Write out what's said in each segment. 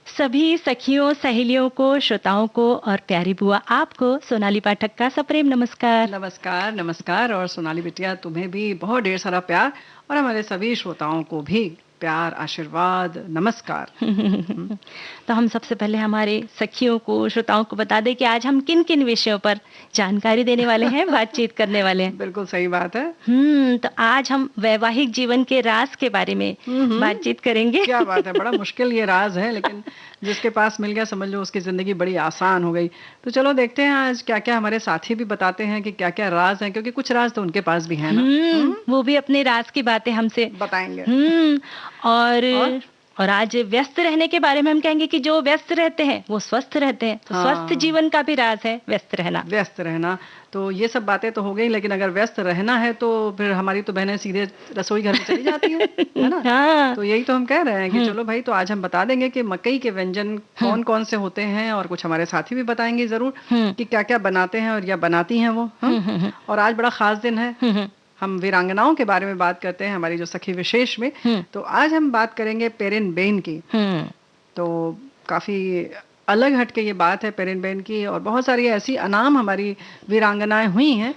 सभी सखियों, सहेलियों को, श्रोताओं को और प्यारी बुआ आपको सोनाली पाठक का सप्रेम नमस्कार। नमस्कार नमस्कार। और सोनाली बिटिया, तुम्हें भी बहुत ढेर सारा प्यार और हमारे सभी श्रोताओं को भी प्यार, आशीर्वाद, नमस्कार। तो हम सबसे पहले हमारे सखियों को, श्रोताओं को बता दें कि आज हम किन किन विषयों पर जानकारी देने वाले हैं, बातचीत करने वाले हैं। बिल्कुल सही बात है। तो आज हम वैवाहिक जीवन के राज के बारे में बातचीत करेंगे। क्या बात है, बड़ा मुश्किल ये राज है, लेकिन जिसके पास मिल गया समझ लो उसकी जिंदगी बड़ी आसान हो गई। तो चलो देखते हैं आज क्या क्या हमारे साथी भी बताते हैं कि क्या क्या राज हैं, क्योंकि कुछ राज तो उनके पास भी है ना। वो भी अपने राज की बातें हमसे बताएंगे। और आज व्यस्त रहने के बारे में हम कहेंगे कि जो व्यस्त रहते हैं वो स्वस्थ रहते हैं। तो स्वस्थ जीवन का भी राज है व्यस्त रहना। तो ये सब बातें तो हो गई, लेकिन अगर व्यस्त रहना है तो फिर हमारी तो बहनें सीधे रसोई घर में चली जाती हैं, है ना। हाँ। तो यही तो हम कह रहे हैं कि चलो भाई, तो आज हम बता देंगे कि मकई के व्यंजन कौन कौन से होते हैं, और कुछ हमारे साथी भी बताएंगे जरूर कि क्या क्या बनाते हैं और या बनाती हैं वो। और आज बड़ा खास दिन है। हम वीरांगनाओं के बारे में बात करते हैं, हमारी जो सखी विशेष में। तो आज हम बात करेंगे पेरिनबेन की। तो काफी अलग हटके ये बात है पेरिनबेन की, और बहुत सारी ऐसी अनाम हमारी वीरांगनाएं हुई हैं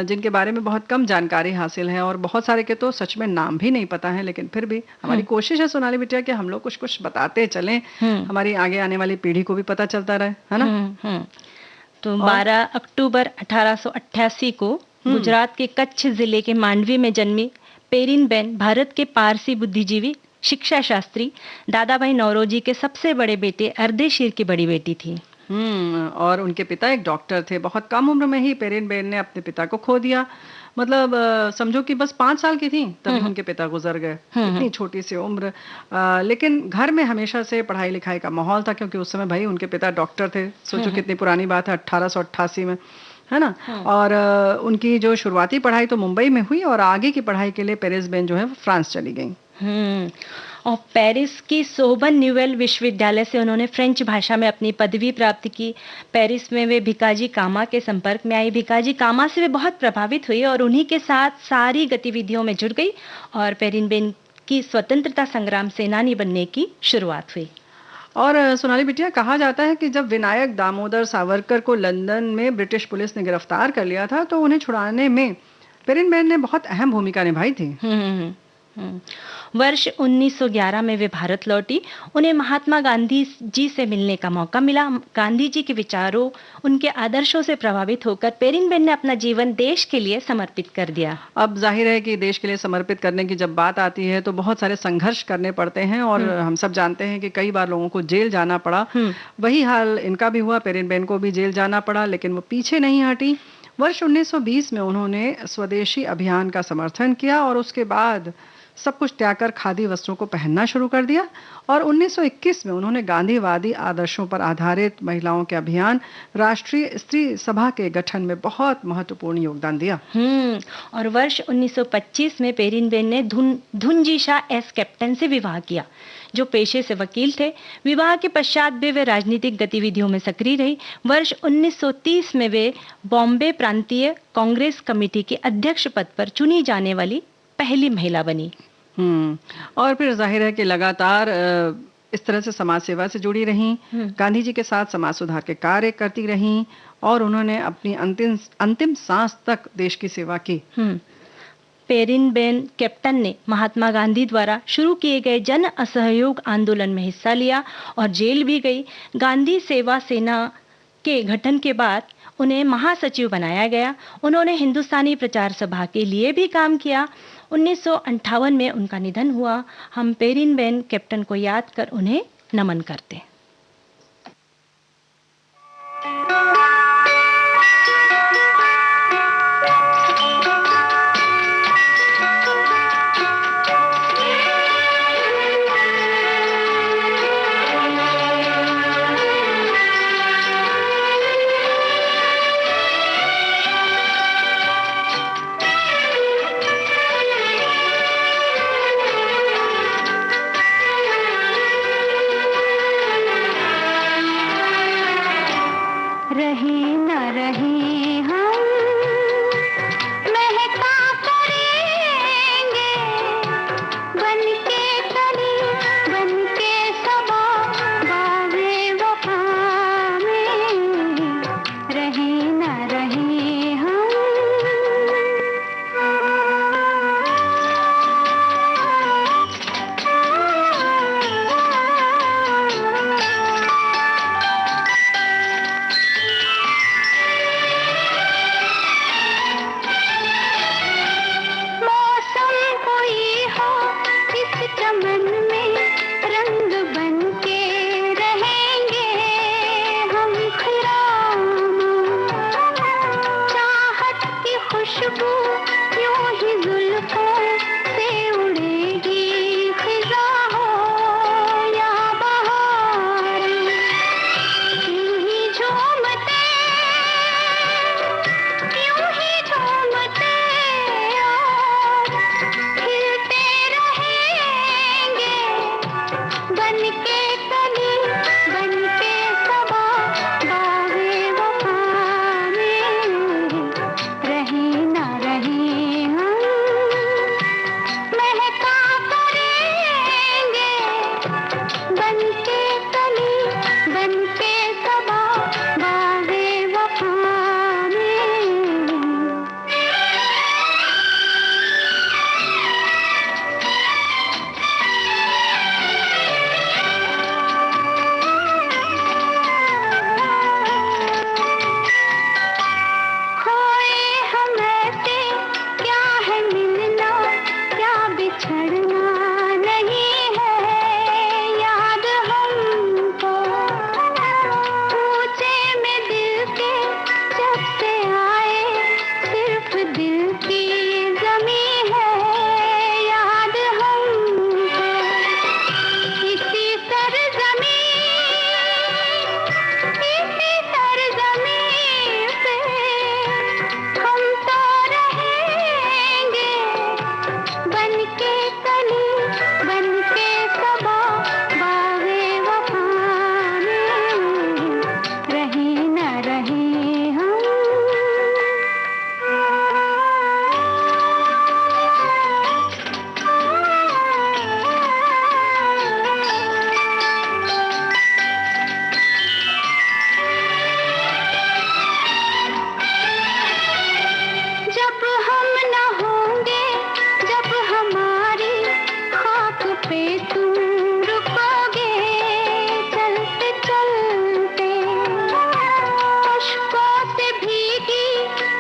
जिनके बारे में बहुत कम जानकारी हासिल है, और बहुत सारे के तो सच में नाम भी नहीं पता है। लेकिन फिर भी हमारी कोशिश है सोनाली बिटिया कि हम लोग कुछ कुछ बताते चलें, हमारी आगे आने वाली पीढ़ी को भी पता चलता रहे, है ना। तो 12 अक्टूबर 1888 को गुजरात के कच्छ जिले के मांडवी में जन्मी पेरिनबेन भारत के पारसी बुद्धिजीवी, शिक्षा शास्त्री दादा भाई नौरोजी के सबसे बड़े बेटे अर्देशीर की बड़ी बेटी थी। और उनके पिता एक डॉक्टर थे। बहुत कम उम्र में ही पेरिनबेन ने अपने पिता को खो दिया। मतलब समझो कि बस 5 साल की थी तभी उनके पिता गुजर गए। इतनी छोटी सी उम्र। लेकिन घर में हमेशा से पढ़ाई लिखाई का माहौल था, क्योंकि उस समय भाई उनके पिता डॉक्टर थे। सोचो कितनी पुरानी बात है, 1888 में, है ना। और उनकी जो शुरुआती पढ़ाई तो मुंबई में हुई, और आगे की पढ़ाई के लिए पेरिनबेन जो है फ्रांस चली गई। और पेरिस की सोबन न्यूवेल विश्वविद्यालय से उन्होंने फ्रेंच भाषा में अपनी पदवी प्राप्त की। पेरिस में वे भिकाजी कामा के संपर्क में आई। भिकाजी कामा से वे बहुत प्रभावित हुई और उन्हीं के साथ सारी गतिविधियों में जुड़ गई, और पेरिनबेन की स्वतंत्रता संग्राम सेनानी बनने की शुरुआत हुई। और सोनाली बिटिया, कहा जाता है कि जब विनायक दामोदर सावरकर को लंदन में ब्रिटिश पुलिस ने गिरफ्तार कर लिया था, तो उन्हें छुड़ाने में पेरिनबेन ने बहुत अहम भूमिका निभाई थी। वर्ष 1911 में वे भारत लौटी। उन्हें महात्मा गांधी जी से मिलने का मौका मिला। गांधी जी के विचारों, उनके आदर्शों से प्रभावित होकर पेरिनबेन ने अपना जीवन देश के लिए समर्पित कर दिया। अब जाहिर है कि देश के लिए समर्पित करने की जब बात आती है तो बहुत सारे संघर्ष करने पड़ते हैं, और हम सब जानते हैं कि कई बार लोगों को जेल जाना पड़ा। वही हाल इनका भी हुआ, पेरिनबेन को भी जेल जाना पड़ा, लेकिन वो पीछे नहीं हटी। वर्ष 1920 में उन्होंने स्वदेशी अभियान का समर्थन किया, और उसके बाद सब कुछ त्याग कर खादी वस्त्रों को पहनना शुरू कर दिया। और 1921 में उन्होंने गांधीवादी आदर्शों पर आधारित महिलाओं के अभियान राष्ट्रीय स्त्री सभा के गठन में बहुत महत्वपूर्ण योगदान दिया। और वर्ष 1925 में पेरिनबेन ने धुंजीशा एस कैप्टन से विवाह किया, जो पेशे से वकील थे। विवाह के पश्चात भी वे राजनीतिक गतिविधियों में सक्रिय रही। वर्ष 1930 में वे बॉम्बे प्रांतीय कांग्रेस कमेटी के अध्यक्ष पद पर चुनी जाने वाली पहली महिला बनी। और फिर जाहिर है कि लगातार इस तरह से समाज सेवा से जुड़ी रहीं, गांधी जी के साथ समाज सुधार के कार्य करती रहीं, और उन्होंने अपनी अंतिम सांस तक देश की सेवा की। पेरिनबेन कैप्टन ने महात्मा गांधी द्वारा शुरू किए गए जन असहयोग आंदोलन में हिस्सा लिया और जेल भी गई। गांधी सेवा सेना के गठन के बाद उन्हें महासचिव बनाया गया। उन्होंने हिंदुस्तानी प्रचार सभा के लिए भी काम किया। 1958 में उनका निधन हुआ। हम पेरिनबेन कैप्टन को याद कर उन्हें नमन करते हैं। न रहे हम, महका करेंगे बनके कली, बनके सबा, बागे वफा में रहे न रहे हम। चमन में रंग बनके रहेंगे हम, खिरामा चाहत की खुशबू यूं ही जुल्फों से उड़ेगी, खिजा हो या बहार, यूं ही झूमते और खिलते रहेंगे बनके कली, बनके सबा, बागे वफा में रहे न रहे हम, महका करेंगे बनके कली, बनके सबा, बागे वफा में। खोए हम ऐसे, क्या है मिलना, क्या बिछड़ना नहीं है याद हमको, ऊंचे में दिल के जब से आए, सिर्फ दिल की जमी है याद हमको, इसी सरजमी पे हम तो रहेंगे बनके कली, बनके सबा, बागे वफा में रहे न रहे हम। जब हम न होंगे, जब हमारी खाक पे तुम रुकोगे, चलते चलते अश्कों से भीगी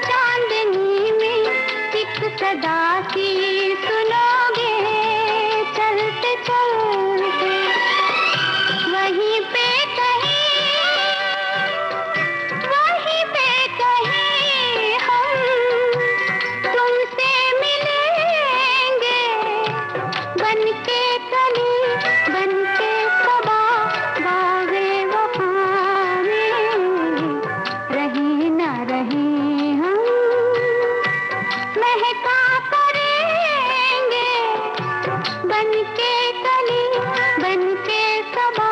चांदनी में एक सदा सी सुनोगे, चलते चलते वहीं पे कहीं, वहीं पे कहीं हम तुमसे मिलेंगे बनके कली, बनके सबा, बागे वफा में रहे न रहे हम, महका करेंगे बनके कली, बनके सबा,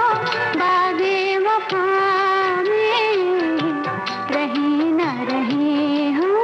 बागे वफा में रहे न रहे हम।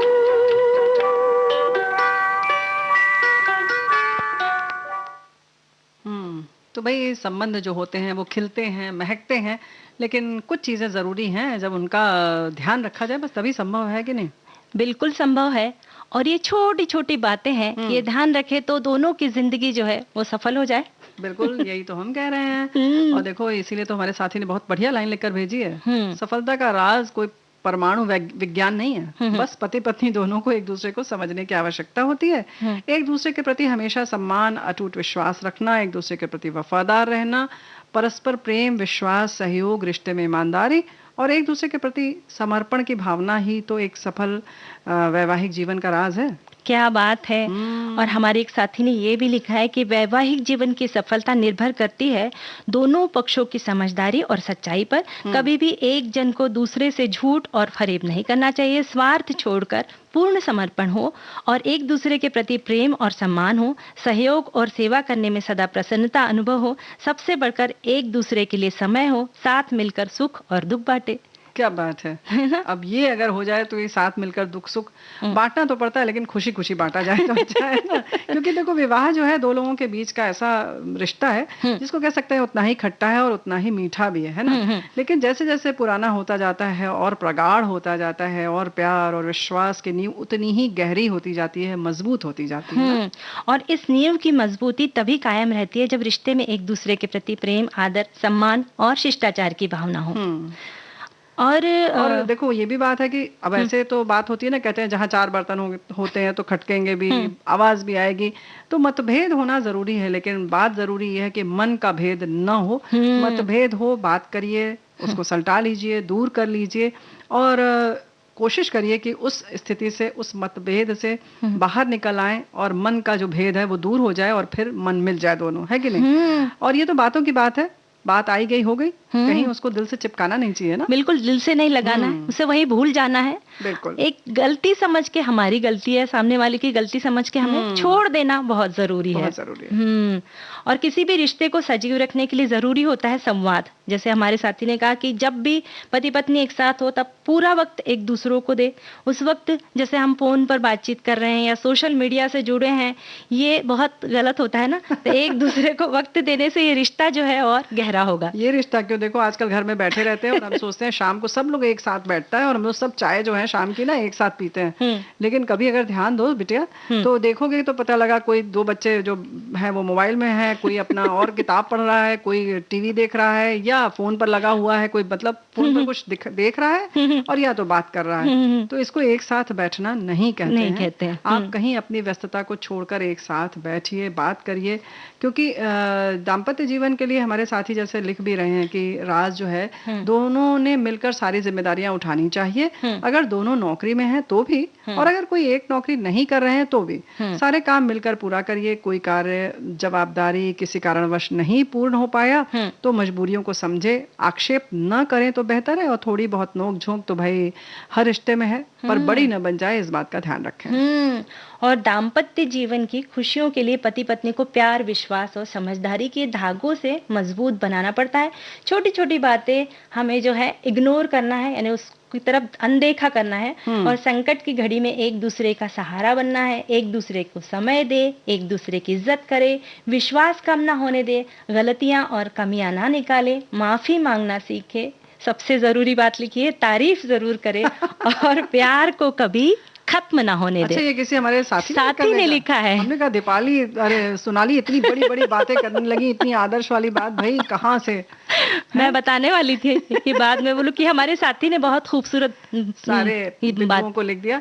तो भाई संबंध जो होते हैं वो खिलते हैं, महकते हैं, लेकिन कुछ चीजें जरूरी हैं, जब उनका ध्यान रखा जाए बस तभी संभव है कि नहीं? बिल्कुल संभव है। और ये छोटी छोटी बातें हैं कि ये ध्यान रखे तो दोनों की जिंदगी जो है वो सफल हो जाए। बिल्कुल, यही तो हम कह रहे हैं। और देखो, इसीलिए तो हमारे साथी ने बहुत बढ़िया लाइन लिखकर भेजी है, सफलता का राज कोई परमाणु विज्ञान नहीं है, बस पति पत्नी दोनों को एक दूसरे को समझने की आवश्यकता होती है, एक दूसरे के प्रति हमेशा सम्मान, अटूट विश्वास रखना, एक दूसरे के प्रति वफादार रहना, परस्पर प्रेम, विश्वास, सहयोग, रिश्ते में ईमानदारी और एक दूसरे के प्रति समर्पण की भावना ही तो एक सफल वैवाहिक जीवन का राज है। क्या बात है। और हमारे एक साथी ने ये भी लिखा है कि वैवाहिक जीवन की सफलता निर्भर करती है दोनों पक्षों की समझदारी और सच्चाई पर। कभी भी एक जन को दूसरे से झूठ और फरेब नहीं करना चाहिए। स्वार्थ छोड़कर पूर्ण समर्पण हो और एक दूसरे के प्रति प्रेम और सम्मान हो, सहयोग और सेवा करने में सदा प्रसन्नता अनुभव हो, सबसे बढ़कर एक दूसरे के लिए समय हो, साथ मिलकर सुख और दुख बांटे। क्या बात है ना? अब ये अगर हो जाए तो ये साथ मिलकर दुख सुख बांटना तो पड़ता है, लेकिन खुशी खुशी बांटा जाए तो अच्छा है ना। क्योंकि देखो विवाह जो है दो लोगों के बीच का ऐसा रिश्ता है जिसको कह सकते हैं उतना ही खट्टा है और उतना ही मीठा भी है ना। लेकिन जैसे जैसे पुराना होता जाता है और प्रगाढ़ होता जाता है और प्यार और विश्वास की नींव उतनी ही गहरी होती जाती है, मजबूत होती जाती है ना। और इस नींव की मजबूती तभी कायम रहती है जब रिश्ते में एक दूसरे के प्रति प्रेम, आदर, सम्मान और शिष्टाचार की भावना हो। और देखो ये भी बात है कि अब ऐसे तो बात होती है ना, कहते हैं जहाँ चार बर्तन होते हैं तो खटकेंगे भी, आवाज भी आएगी। तो मतभेद होना जरूरी है, लेकिन बात जरूरी ये है कि मन का भेद न हो। मतभेद हो, बात करिए, उसको सलटा लीजिए, दूर कर लीजिए और कोशिश करिए कि उस स्थिति से, उस मतभेद से बाहर निकल आए और मन का जो भेद है वो दूर हो जाए और फिर मन मिल जाए दोनों, है कि नहीं। और ये तो बातों की बात है, बात आई गई हो गई, कहीं उसको दिल से चिपकाना नहीं चाहिए ना। बिल्कुल दिल से नहीं लगाना है, उसे वही भूल जाना है। बिल्कुल एक गलती समझ के, हमारी गलती है, सामने वाले की गलती समझ के हमें छोड़ देना बहुत जरूरी है। बहुत जरूरी है। और किसी भी रिश्ते को सजीव रखने के लिए जरूरी होता है संवाद। जैसे हमारे साथी ने कहा कि जब भी पति पत्नी एक साथ हो तब पूरा वक्त एक दूसरों को दे। उस वक्त जैसे हम फोन पर बातचीत कर रहे हैं या सोशल मीडिया से जुड़े हैं, ये बहुत गलत होता है ना। तो एक दूसरे को वक्त देने से ये रिश्ता जो है और गहरा होगा। ये रिश्ता क्यों, देखो आजकल घर में बैठे रहते हैं और हम सोचते हैं शाम को सब लोग एक साथ बैठता है और हम लोग सब चाय जो है शाम की ना एक साथ पीते हैं। लेकिन कभी अगर ध्यान दो बिटिया तो देखोगे तो पता लगा कोई दो बच्चे जो है वो मोबाइल में है, कोई अपना और किताब पढ़ रहा है, कोई टीवी देख रहा है या फोन पर लगा हुआ है, कोई मतलब फोन पर कुछ देख रहा है और या तो बात कर रहा है। तो इसको एक साथ बैठना नहीं कहते हैं। आप कहीं अपनी व्यस्तता को छोड़कर एक साथ बैठिए, बात करिए। क्योंकि दाम्पत्य जीवन के लिए हमारे साथी जैसे लिख भी रहे हैं कि राज जो है दोनों ने मिलकर सारी जिम्मेदारियां उठानी चाहिए। अगर दोनों नौकरी में हैं तो भी, और अगर कोई एक नौकरी नहीं कर रहे हैं तो भी, सारे काम मिलकर पूरा करिए। कोई कार्य, जवाबदारी किसी कारणवश नहीं पूर्ण हो पाया तो मजबूरियों को समझे, आक्षेप न करें तो बेहतर है। और थोड़ी बहुत नोक झोंक तो भाई हर रिश्ते में है, पर बड़ी न बन जाए, इस बात का ध्यान रखें। और दाम्पत्य जीवन की खुशियों के लिए पति पत्नी को प्यार, विश्वास और समझदारी के धागों से मजबूत बनाना पड़ता है। छोटी छोटी बातें हमें जो है इग्नोर करना है, यानी उसकी तरफ अनदेखा करना है। और संकट की घड़ी में एक दूसरे का सहारा बनना है। एक दूसरे को समय दे, एक दूसरे की इज्जत करे, विश्वास कम ना होने दे, गलतियां और कमियां ना निकाले, माफी मांगना सीखे। सबसे जरूरी बात लिखी है, तारीफ जरूर करे और प्यार को कभी खत्म ना होने दे। अच्छा, ये किसी हमारे साथी ने लिखा है। हमने कहा दीपाली, अरे सोनाली इतनी बड़ी बड़ी बातें करने लगी, इतनी आदर्श वाली बात, भाई कहाँ से। मैं बताने वाली थी कि बाद में बोलूं कि हमारे साथी ने बहुत खूबसूरत सारे बिंदुओं को लिख दिया।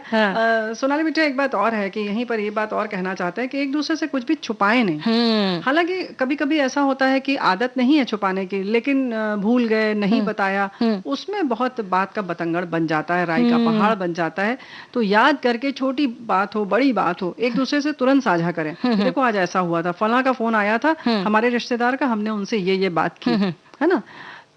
सोनाली बेटा, एक बात और है कि यहीं पर ये बात और कहना चाहते हैं कि एक दूसरे से कुछ भी छुपाए नहीं। हालांकि कभी कभी ऐसा होता है कि आदत नहीं है छुपाने की, लेकिन भूल गए, नहीं बताया, उसमें बहुत बात का बतंगड़ बन जाता है, राई का पहाड़ बन जाता है। तो याद करके, छोटी बात हो बड़ी बात हो, एक दूसरे से तुरंत साझा करें। देखो आज ऐसा हुआ था, फलां का फोन आया था हमारे रिश्तेदार का, हमने उनसे ये बात की, है ना।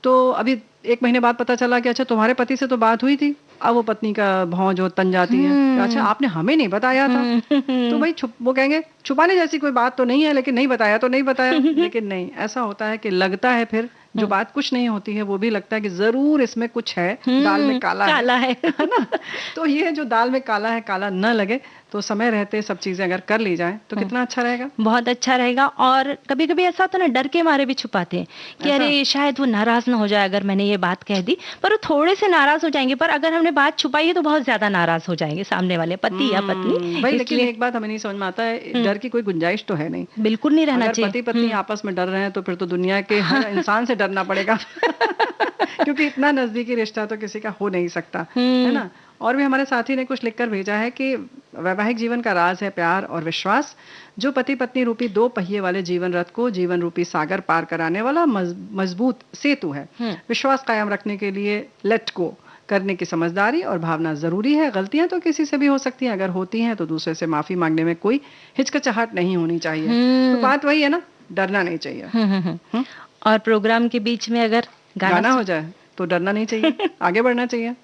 तो अभी 1 महीने बाद पता चला कि अच्छा तुम्हारे पति से तो बात हुई थी। अब वो पत्नी का भौं जो तन जाती है, अच्छा आपने हमें नहीं बताया था। तो भाई वो कहेंगे छुपाने जैसी कोई बात तो नहीं है, लेकिन नहीं बताया तो नहीं बताया। लेकिन नहीं, ऐसा होता है कि लगता है फिर जो बात कुछ नहीं होती है वो भी लगता है कि जरूर इसमें कुछ है, दाल में काला है ना। तो ये जो दाल में काला है, काला न लगे तो समय रहते सब चीजें अगर कर ली जाए तो कितना अच्छा रहेगा। बहुत अच्छा रहेगा। और कभी कभी ऐसा होता है ना, डर के मारे भी छुपाते हैं कि अरे शायद वो नाराज ना हो जाए अगर मैंने ये बात कह दी। पर वो थोड़े से नाराज हो जाएंगे, पर अगर हमने बात छुपाई है तो बहुत ज्यादा नाराज हो जाएंगे सामने वाले पति या पत्नी। भाई लेकिन एक बात हमें नहीं समझ में आता है, डर की कोई गुंजाइश तो है नहीं, बिल्कुल नहीं रहना चाहिए। पति पत्नी आपस में डर रहे हैं तो फिर तो दुनिया के हर इंसान से डरना पड़ेगा। क्योंकि इतना नजदीकी रिश्ता तो किसी का हो नहीं सकता, है ना। और भी हमारे साथी ने कुछ लिखकर भेजा है कि वैवाहिक जीवन का राज है प्यार और विश्वास, जो पति पत्नी रूपी 2 पहिए वाले जीवन रथ को जीवन रूपी सागर पार कराने वाला मजबूत सेतु है। विश्वास कायम रखने के लिए लेट गो करने की समझदारी और भावना जरूरी है। गलतियां तो किसी से भी हो सकती हैं, अगर होती हैं तो दूसरे से माफी मांगने में कोई हिचकिचाहट नहीं होनी चाहिए। तो बात वही है ना, डरना नहीं चाहिए। और प्रोग्राम के बीच में अगर गाना हो जाए तो डरना नहीं चाहिए, आगे बढ़ना चाहिए।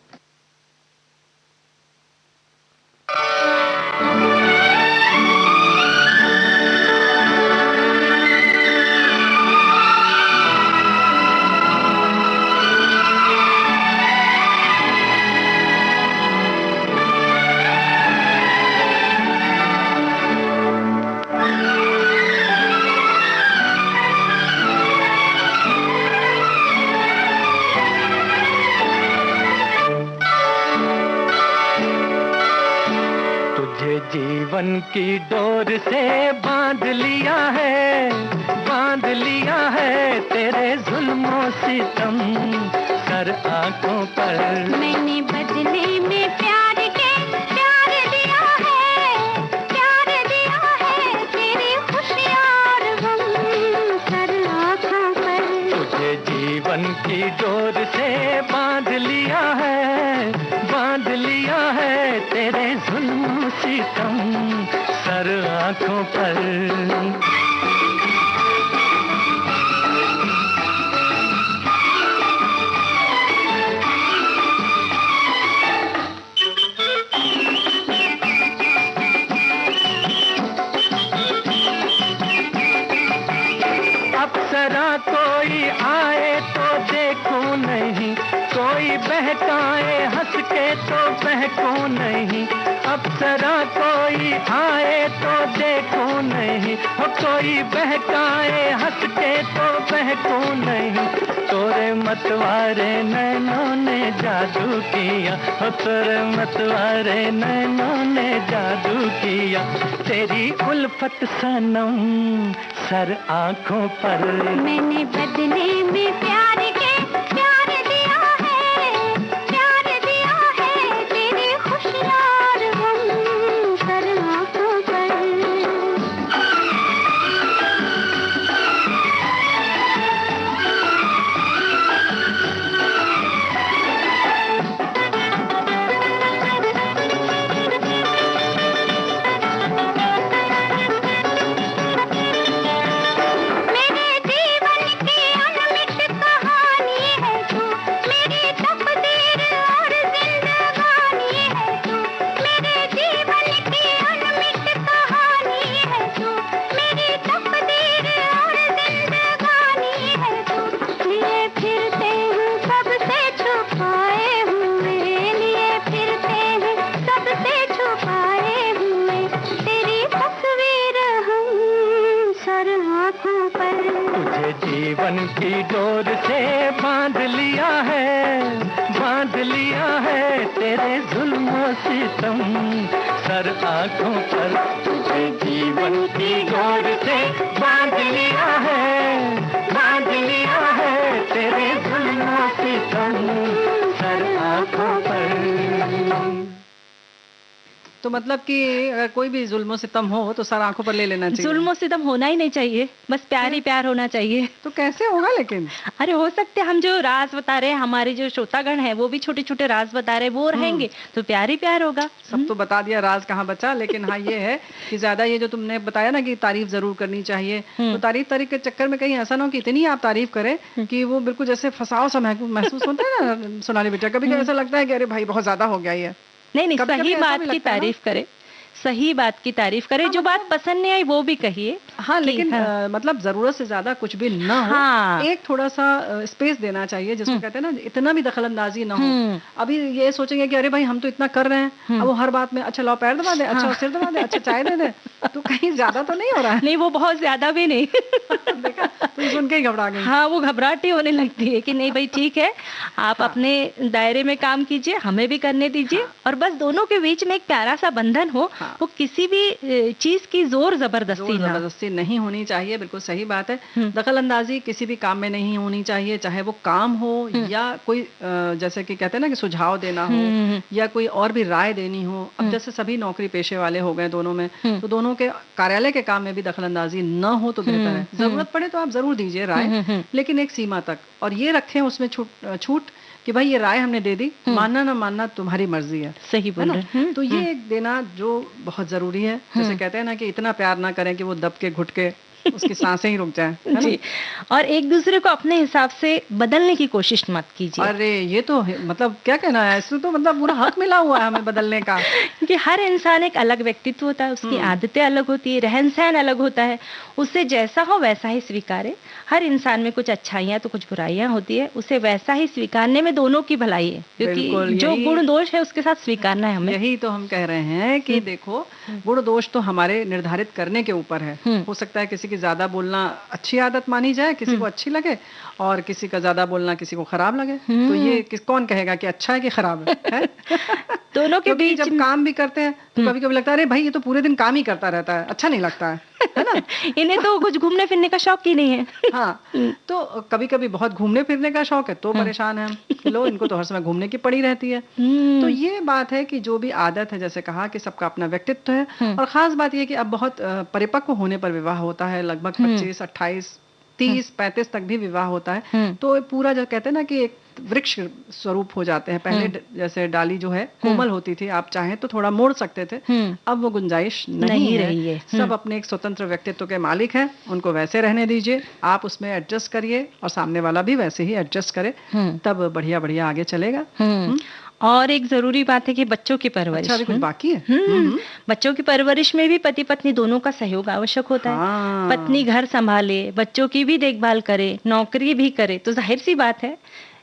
जीवन की डोर से बांध लिया है तेरे जुल्मों सितम सर आंखों पर। मैंने बदले में प्यार दिया है तेरी खुशियाँ और गम सर आँखों पर। तुझे जीवन की डोर से बांध लिया है तेरे जुल्म सितम सर आंखों पर। अप्सरा कोई आए तो देखूं नहीं, कोई बहकाए हंस के तो बहकूं नहीं। अप्सरा कोई आए तो देखूं नहीं, हो कोई बहकाए हंस के तो बहकूं नहीं। तोरे मतवारे नैनों ने जादू किया, हो तोरे मतवारे नैनों ने जादू किया। तेरी उल्फत सनम सर आंखों पर। मैंने बदले में प्यार दिया है तेरी खुशियाँ और गम सर आँखों पर। जीवन की डोर से बांध लिया है तेरे जुल्मों सितम सर आंखों पर। तुझे जीवन की डोर से बांध लिया है तेरे जुल्मों सितम सर आंखों पर। तो मतलब कि अगर कोई भी जुल्म सितम हो तो सर आंखों पर ले लेना चाहिए। जुल्म सितम होना ही नहीं चाहिए, बस प्यार ही प्यार होना चाहिए। तो कैसे होगा लेकिन? अरे हो सकते हम जो राज बता रहे हैं, हमारे जो श्रोतागण है वो भी छोटे छोटे राज बता रहे हैं, वो रहेंगे तो प्यार ही प्यार होगा। सब तो बता दिया, राज कहाँ बचा। लेकिन हाँ ये है कि ज्यादा ये जो तुमने बताया ना कि तारीफ जरूर करनी चाहिए, तो तारीफ के चक्कर में कहीं ऐसा ना हो कि इतनी आप तारीफ करें कि वो बिल्कुल जैसे फसाओ सा महसूस होता है ना सोनाली बेटा। कभी कभी ऐसा लगता है कि अरे भाई बहुत ज्यादा हो गया ये। नहीं, सही बात की तारीफ करे, सही बात की तारीफ करे। जो बात पसंद नहीं आई वो भी कहिए। हाँ, लेकिन मतलब जरूरत से ज्यादा कुछ भी ना हो। हाँ। एक थोड़ा सा स्पेस देना चाहिए, जिसको कहते हैं ना, इतना भी दखलंदाजी ना हो। अभी ये सोचेंगे कि अरे भाई हम तो इतना कर रहे हैं, अब वो हर बात में अच्छा लाओ पैर दबा दे, अच्छा सिर दबा दे, अच्छा चाय दे दे, तो कहीं ज्यादा तो नहीं हो रहा है? नहीं, वो बहुत ज्यादा भी नहीं। देखा, तो सुन के ही घबरा गई। हाँ, वो घबराहट ही होने लगती है कि नहीं भाई ठीक है, आप अपने दायरे में काम कीजिए, हमें भी करने दीजिए। और बस दोनों के बीच में एक प्यारा सा बंधन हो। वो किसी भी चीज की जोर जबरदस्ती नहीं होनी चाहिए। बिल्कुल सही बात है। दखल अंदाजी किसी भी काम में नहीं होनी चाहिए, चाहे वो काम हो या कोई जैसे कि कहते हैं ना कि सुझाव देना हो या कोई और भी राय देनी हो। अब जैसे सभी नौकरी पेशे वाले हो गए दोनों में, तो दोनों के कार्यालय के काम में भी दखल अंदाजी न हो तो बेहतर है। जरूरत पड़े तो आप जरूर दीजिए राय, लेकिन एक सीमा तक। और ये रखें उसमें छूट कि भाई ये राय हमने दे दी, मानना ना मानना तुम्हारी मर्जी है। सही बोल रहे हैं। तो ये एक देना जो बहुत जरूरी है। जैसे कहते हैं ना कि इतना प्यार ना करें कि वो दब के घुट के उसकी सांसें ही रुक जाए, है जी। और एक दूसरे को अपने हिसाब से बदलने की कोशिश मत कीजिए। अरे ये तो मतलब क्या कहना है, इसमें तो मतलब पूरा हक मिला हुआ है हमें बदलने का। कि हर इंसान एक अलग व्यक्तित्व होता है, उसकी आदतें अलग होती है, रहन सहन अलग होता है। उससे जैसा हो वैसा ही स्वीकारे। हर इंसान में कुछ अच्छाइयाँ तो कुछ बुराइयां होती है, उसे वैसा ही स्वीकारने में दोनों की भलाई है। क्योंकि जो गुण दोष है उसके साथ स्वीकारना है हमें। यही तो हम कह रहे हैं कि देखो, गुण दोष तो हमारे निर्धारित करने के ऊपर है। हो सकता है किसी की ज्यादा बोलना अच्छी आदत मानी जाए, किसी को अच्छी लगे, और किसी का ज्यादा बोलना किसी को खराब लगे। तो ये कौन कहेगा कि अच्छा है कि खराब है? दोनों के बीच जब काम भी करते हैं तो कभी कभी लगता है अरे भाई ये तो पूरे दिन काम ही करता रहता है, अच्छा नहीं लगता है ना? इन्हें तो कुछ घूमने फिरने का शौक ही नहीं है। हाँ, तो कभी कभी बहुत घूमने फिरने का शौक है तो परेशान है कि लो इनको तो हर समय घूमने की पड़ी रहती है। तो ये बात है कि जो भी आदत है, जैसे कहा कि सबका अपना व्यक्तित्व है, और खास बात ये कि अब बहुत परिपक्व होने पर विवाह होता है, लगभग 25, 28, 30, 35 तक भी विवाह होता है। तो पूरा जो कहते हैं ना कि एक वृक्ष स्वरूप हो जाते हैं। पहले जैसे डाली जो है कोमल होती थी, आप चाहें तो थोड़ा मोड़ सकते थे, अब वो गुंजाइश नहीं रही है। सब अपने एक स्वतंत्र व्यक्तित्व के मालिक हैं, उनको वैसे रहने दीजिए, आप उसमें एडजस्ट करिए और सामने वाला भी वैसे ही एडजस्ट करे, तब बढ़िया बढ़िया आगे चलेगा। और एक जरूरी बात है कि बच्चों की परवरिश। अच्छा, अभी कुछ बाकी है? बच्चों की परवरिश में भी पति पत्नी दोनों का सहयोग आवश्यक होता है। पत्नी घर संभाले, बच्चों की भी देखभाल करे, नौकरी भी करे, तो जाहिर सी बात है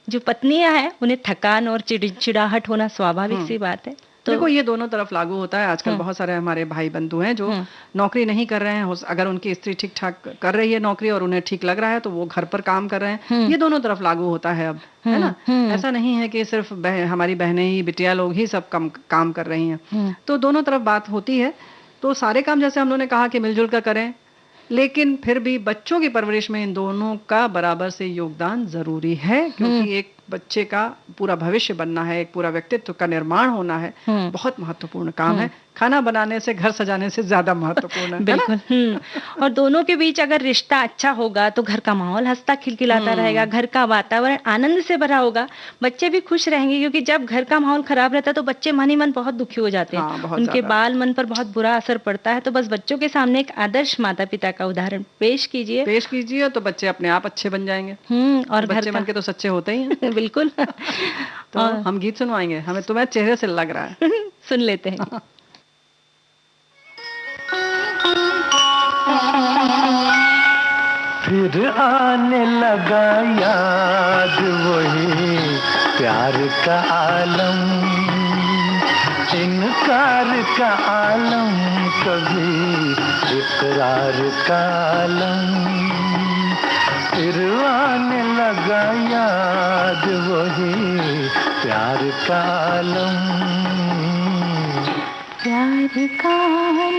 जो पत्नियां हैं उन्हें थकान और चिड़चिड़ाहट होना स्वाभाविक सी बात है। तो देखो ये दोनों तरफ लागू होता है। आजकल बहुत सारे हमारे भाई बंधु हैं जो नौकरी नहीं कर रहे हैं, अगर उनकी स्त्री ठीक ठाक कर रही है नौकरी और उन्हें ठीक लग रहा है तो वो घर पर काम कर रहे हैं। ये दोनों तरफ लागू होता है अब, है ना? ऐसा नहीं है कि सिर्फ हमारी बहनें ही, बिटिया लोग ही सब काम कर रही हैं। तो दोनों तरफ बात होती है। तो सारे काम जैसे हम लोगों ने कहा कि मिलजुल कर करें, लेकिन फिर भी बच्चों की परवरिश में इन दोनों का बराबर से योगदान जरूरी है, क्योंकि एक बच्चे का पूरा भविष्य बनना है, एक पूरा व्यक्तित्व का निर्माण होना है, बहुत महत्वपूर्ण काम है। खाना बनाने से, घर सजाने से ज्यादा महत्वपूर्ण है। बिल्कुल। और दोनों के बीच अगर रिश्ता अच्छा होगा तो घर का माहौल हंसता खिलखिलाता रहेगा, घर का वातावरण आनंद से भरा होगा, बच्चे भी खुश रहेंगे, क्योंकि जब घर का माहौल खराब रहता है तो बच्चे मन ही मन बहुत दुखी हो जाते हैं। उनके बाल मन पर बहुत बुरा असर पड़ता है। तो बस बच्चों के सामने एक आदर्श माता पिता का उदाहरण पेश कीजिए तो बच्चे अपने आप अच्छे बन जाएंगे। और बच्चे मन के तो सच्चे होते ही हैं। बिल्कुल। तो हम गीत सुनवाएंगे, हमें तुम्हें चेहरे से लग रहा है। सुन लेते हैं। फिर आने लगा याद वही प्यार का आलम, इनकार का आलम, कभी इकरार का आलम। फिर आने लगा याद वही प्यार का आलम, प्यार का आलम।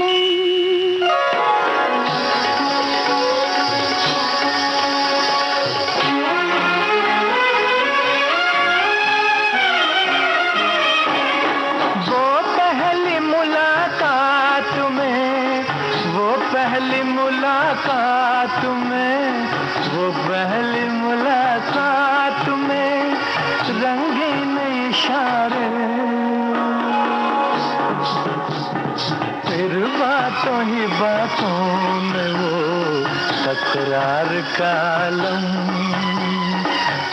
पहली मुलाकात में रंगीन इशारे, फिर बातों ही बातों में वो तकरार का आलम।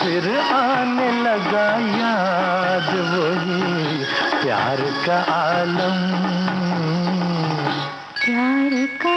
फिर आने लगा याद वही प्यार का आलम, प्यार का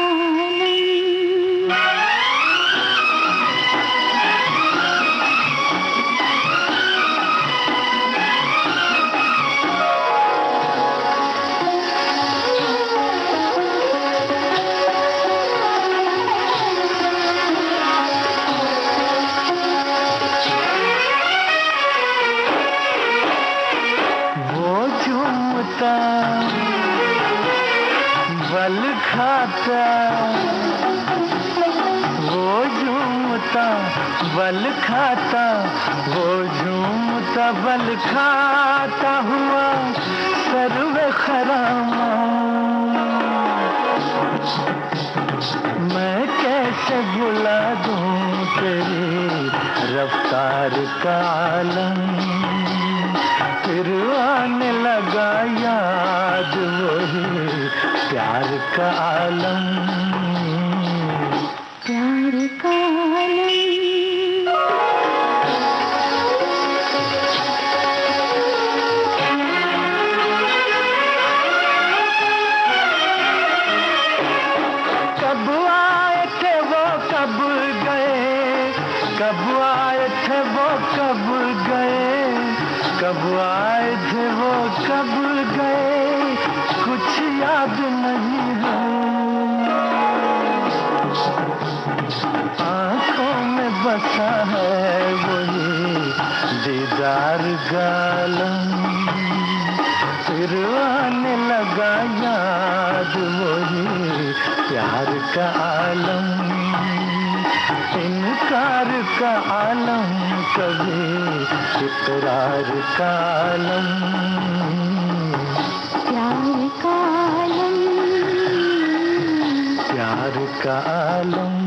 बल खाता, वो झूमता बल खाता, वो झूमता बल खाता हुआ सर्वे खरामा। मैं कैसे भुला दूं तेरी रफ्तार का आलम। फिर आने लगा याद वही प्यार का आलम, प्यार का आलम। कब आए थे वो कब गए, कब आए थे वो कब गए, कब आए थे वो कब गए, कुछ याद नहीं है। गालम, फिर आने लगा याद वही प्यार का आलम, इनकार का आलम, कभी इकरार का आलम, प्यार का आलम, प्यार का आलम।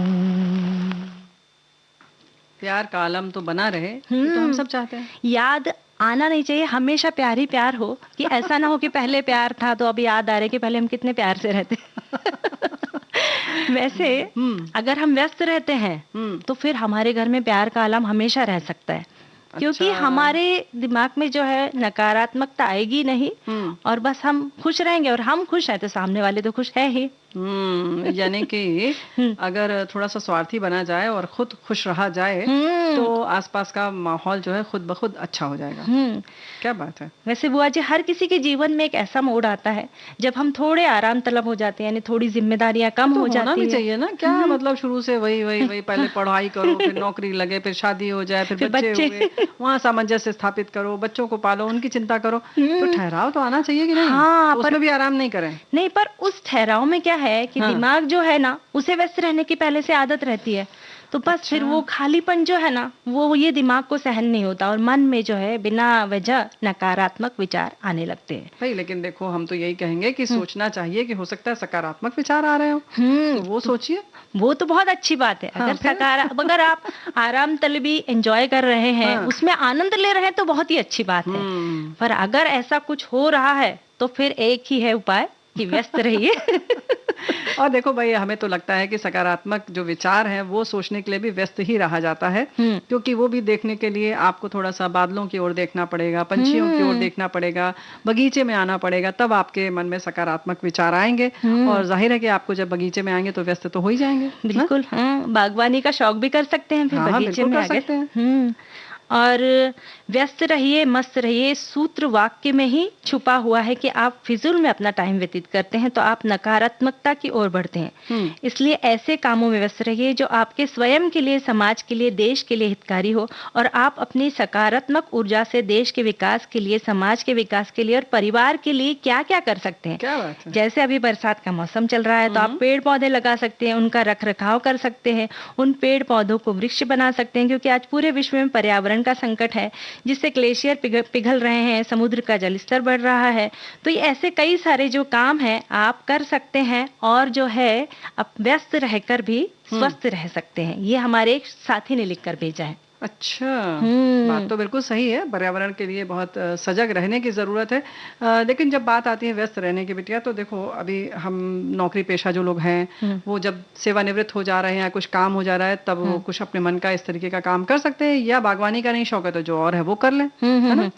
प्यार का आलम तो बना रहे, ये तो हम सब चाहते हैं। याद आना नहीं चाहिए, हमेशा प्यार ही प्यार हो, कि ऐसा ना हो कि पहले प्यार था तो अब याद आ रहे कि पहले हम कितने प्यार से रहते। वैसे अगर हम व्यस्त रहते हैं तो फिर हमारे घर में प्यार का आलम हमेशा रह सकता है, क्योंकि अच्छा। हमारे दिमाग में जो है नकारात्मकता आएगी नहीं, और बस हम खुश रहेंगे, और हम खुश हैं तो सामने वाले तो खुश है ही। यानी कि अगर थोड़ा सा स्वार्थी बना जाए और खुद खुश रहा जाए तो आसपास का माहौल जो है खुद ब खुद अच्छा हो जाएगा। क्या बात है। वैसे बुआ जी, हर किसी के जीवन में एक ऐसा मोड़ आता है जब हम थोड़े आराम तलब हो जाते हैं, यानी थोड़ी जिम्मेदारियां कम तो हो होना जाती भी है। चाहिए ना, क्या मतलब शुरू से वही वही वही, पहले पढ़ाई करो, फिर नौकरी लगे, फिर शादी हो जाए, फिर बच्चे हुए, वहाँ सामंजस्य स्थापित करो, बच्चों को पालो, उनकी चिंता करो, तो ठहराव तो आना चाहिए कि नहीं? हाँ, तो उसमें भी आराम नहीं करें। नहीं, पर उस ठहराव में क्या है कि दिमाग जो है ना, उसे व्यस्त रहने की पहले से आदत रहती है, तो बस फिर वो खालीपन जो है ना, वो ये दिमाग को सहन नहीं होता, और मन में जो है बिना वजह नकारात्मक विचार आने लगते हैं। भाई लेकिन देखो, हम तो यही कहेंगे कि सोचना चाहिए कि हो सकता है सकारात्मक विचार आ रहे हो, तो वो सोचिए। वो तो बहुत अच्छी बात है। अगर आप आराम तलबी एंजॉय कर रहे हैं, उसमें आनंद ले रहे हैं, तो बहुत ही अच्छी बात है। पर अगर ऐसा कुछ हो रहा है तो फिर एक ही है उपाय कि व्यस्त रहिए। और देखो भाई, हमें तो लगता है कि सकारात्मक जो विचार हैं वो सोचने के लिए भी व्यस्त ही रहा जाता है, क्योंकि वो भी देखने के लिए आपको थोड़ा सा बादलों की ओर देखना पड़ेगा, पंछियों की ओर देखना पड़ेगा, बगीचे में आना पड़ेगा, तब आपके मन में सकारात्मक विचार आएंगे। और जाहिर है कि आपको जब बगीचे में आएंगे तो व्यस्त तो हो ही जाएंगे। बिल्कुल। बागवानी का शौक भी कर सकते हैं फिर बगीचे में आगे। और व्यस्त रहिए, मस्त रहिए, सूत्र वाक्य में ही छुपा हुआ है कि आप फिजूल में अपना टाइम व्यतीत करते हैं तो आप नकारात्मकता की ओर बढ़ते हैं। इसलिए ऐसे कामों में व्यस्त रहिए जो आपके स्वयं के लिए, समाज के लिए, देश के लिए हितकारी हो, और आप अपनी सकारात्मक ऊर्जा से देश के विकास के लिए, समाज के विकास के लिए और परिवार के लिए क्या क्या कर सकते हैं। क्या बात है। जैसे अभी बरसात का मौसम चल रहा है तो आप पेड़ पौधे लगा सकते हैं, उनका रख रखाव कर सकते हैं, उन पेड़ पौधों को वृक्ष बना सकते हैं, क्योंकि आज पूरे विश्व में पर्यावरण का संकट है, जिससे ग्लेशियर पिघल रहे हैं, समुद्र का जलस्तर बढ़ रहा है। तो ये ऐसे कई सारे जो काम हैं आप कर सकते हैं, और जो है आप व्यस्त रहकर भी स्वस्थ रह सकते हैं। ये हमारे एक साथी ने लिखकर भेजा है। अच्छा, बात तो बिल्कुल सही है, पर्यावरण के लिए बहुत सजग रहने की जरूरत है। लेकिन जब बात आती है व्यस्त रहने की बिटिया, तो देखो अभी हम नौकरी पेशा जो लोग हैं वो जब सेवानिवृत्त हो जा रहे हैं या कुछ काम हो जा रहा है, तब वो कुछ अपने मन का इस तरीके का काम कर सकते हैं, या बागवानी का नहीं शौक है तो जो और है वो कर लें, है ना?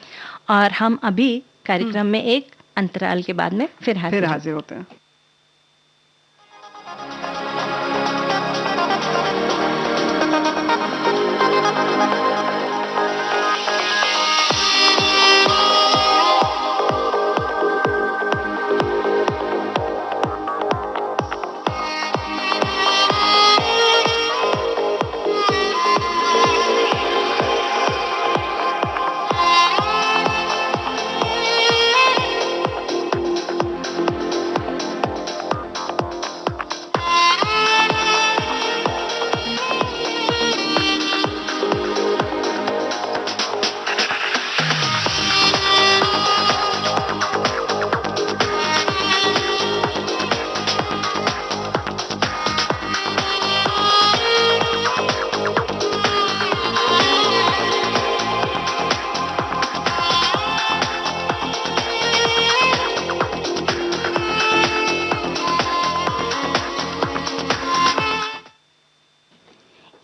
और हम अभी कार्यक्रम में एक अंतराल के बाद में फिर हाजिर होते हैं।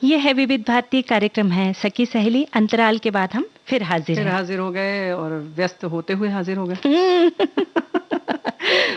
ये है विविध भारती, कार्यक्रम है सखी सहेली। अंतराल के बाद हम फिर हाजिर हो गए और व्यस्त होते हुए हाजिर हो गए।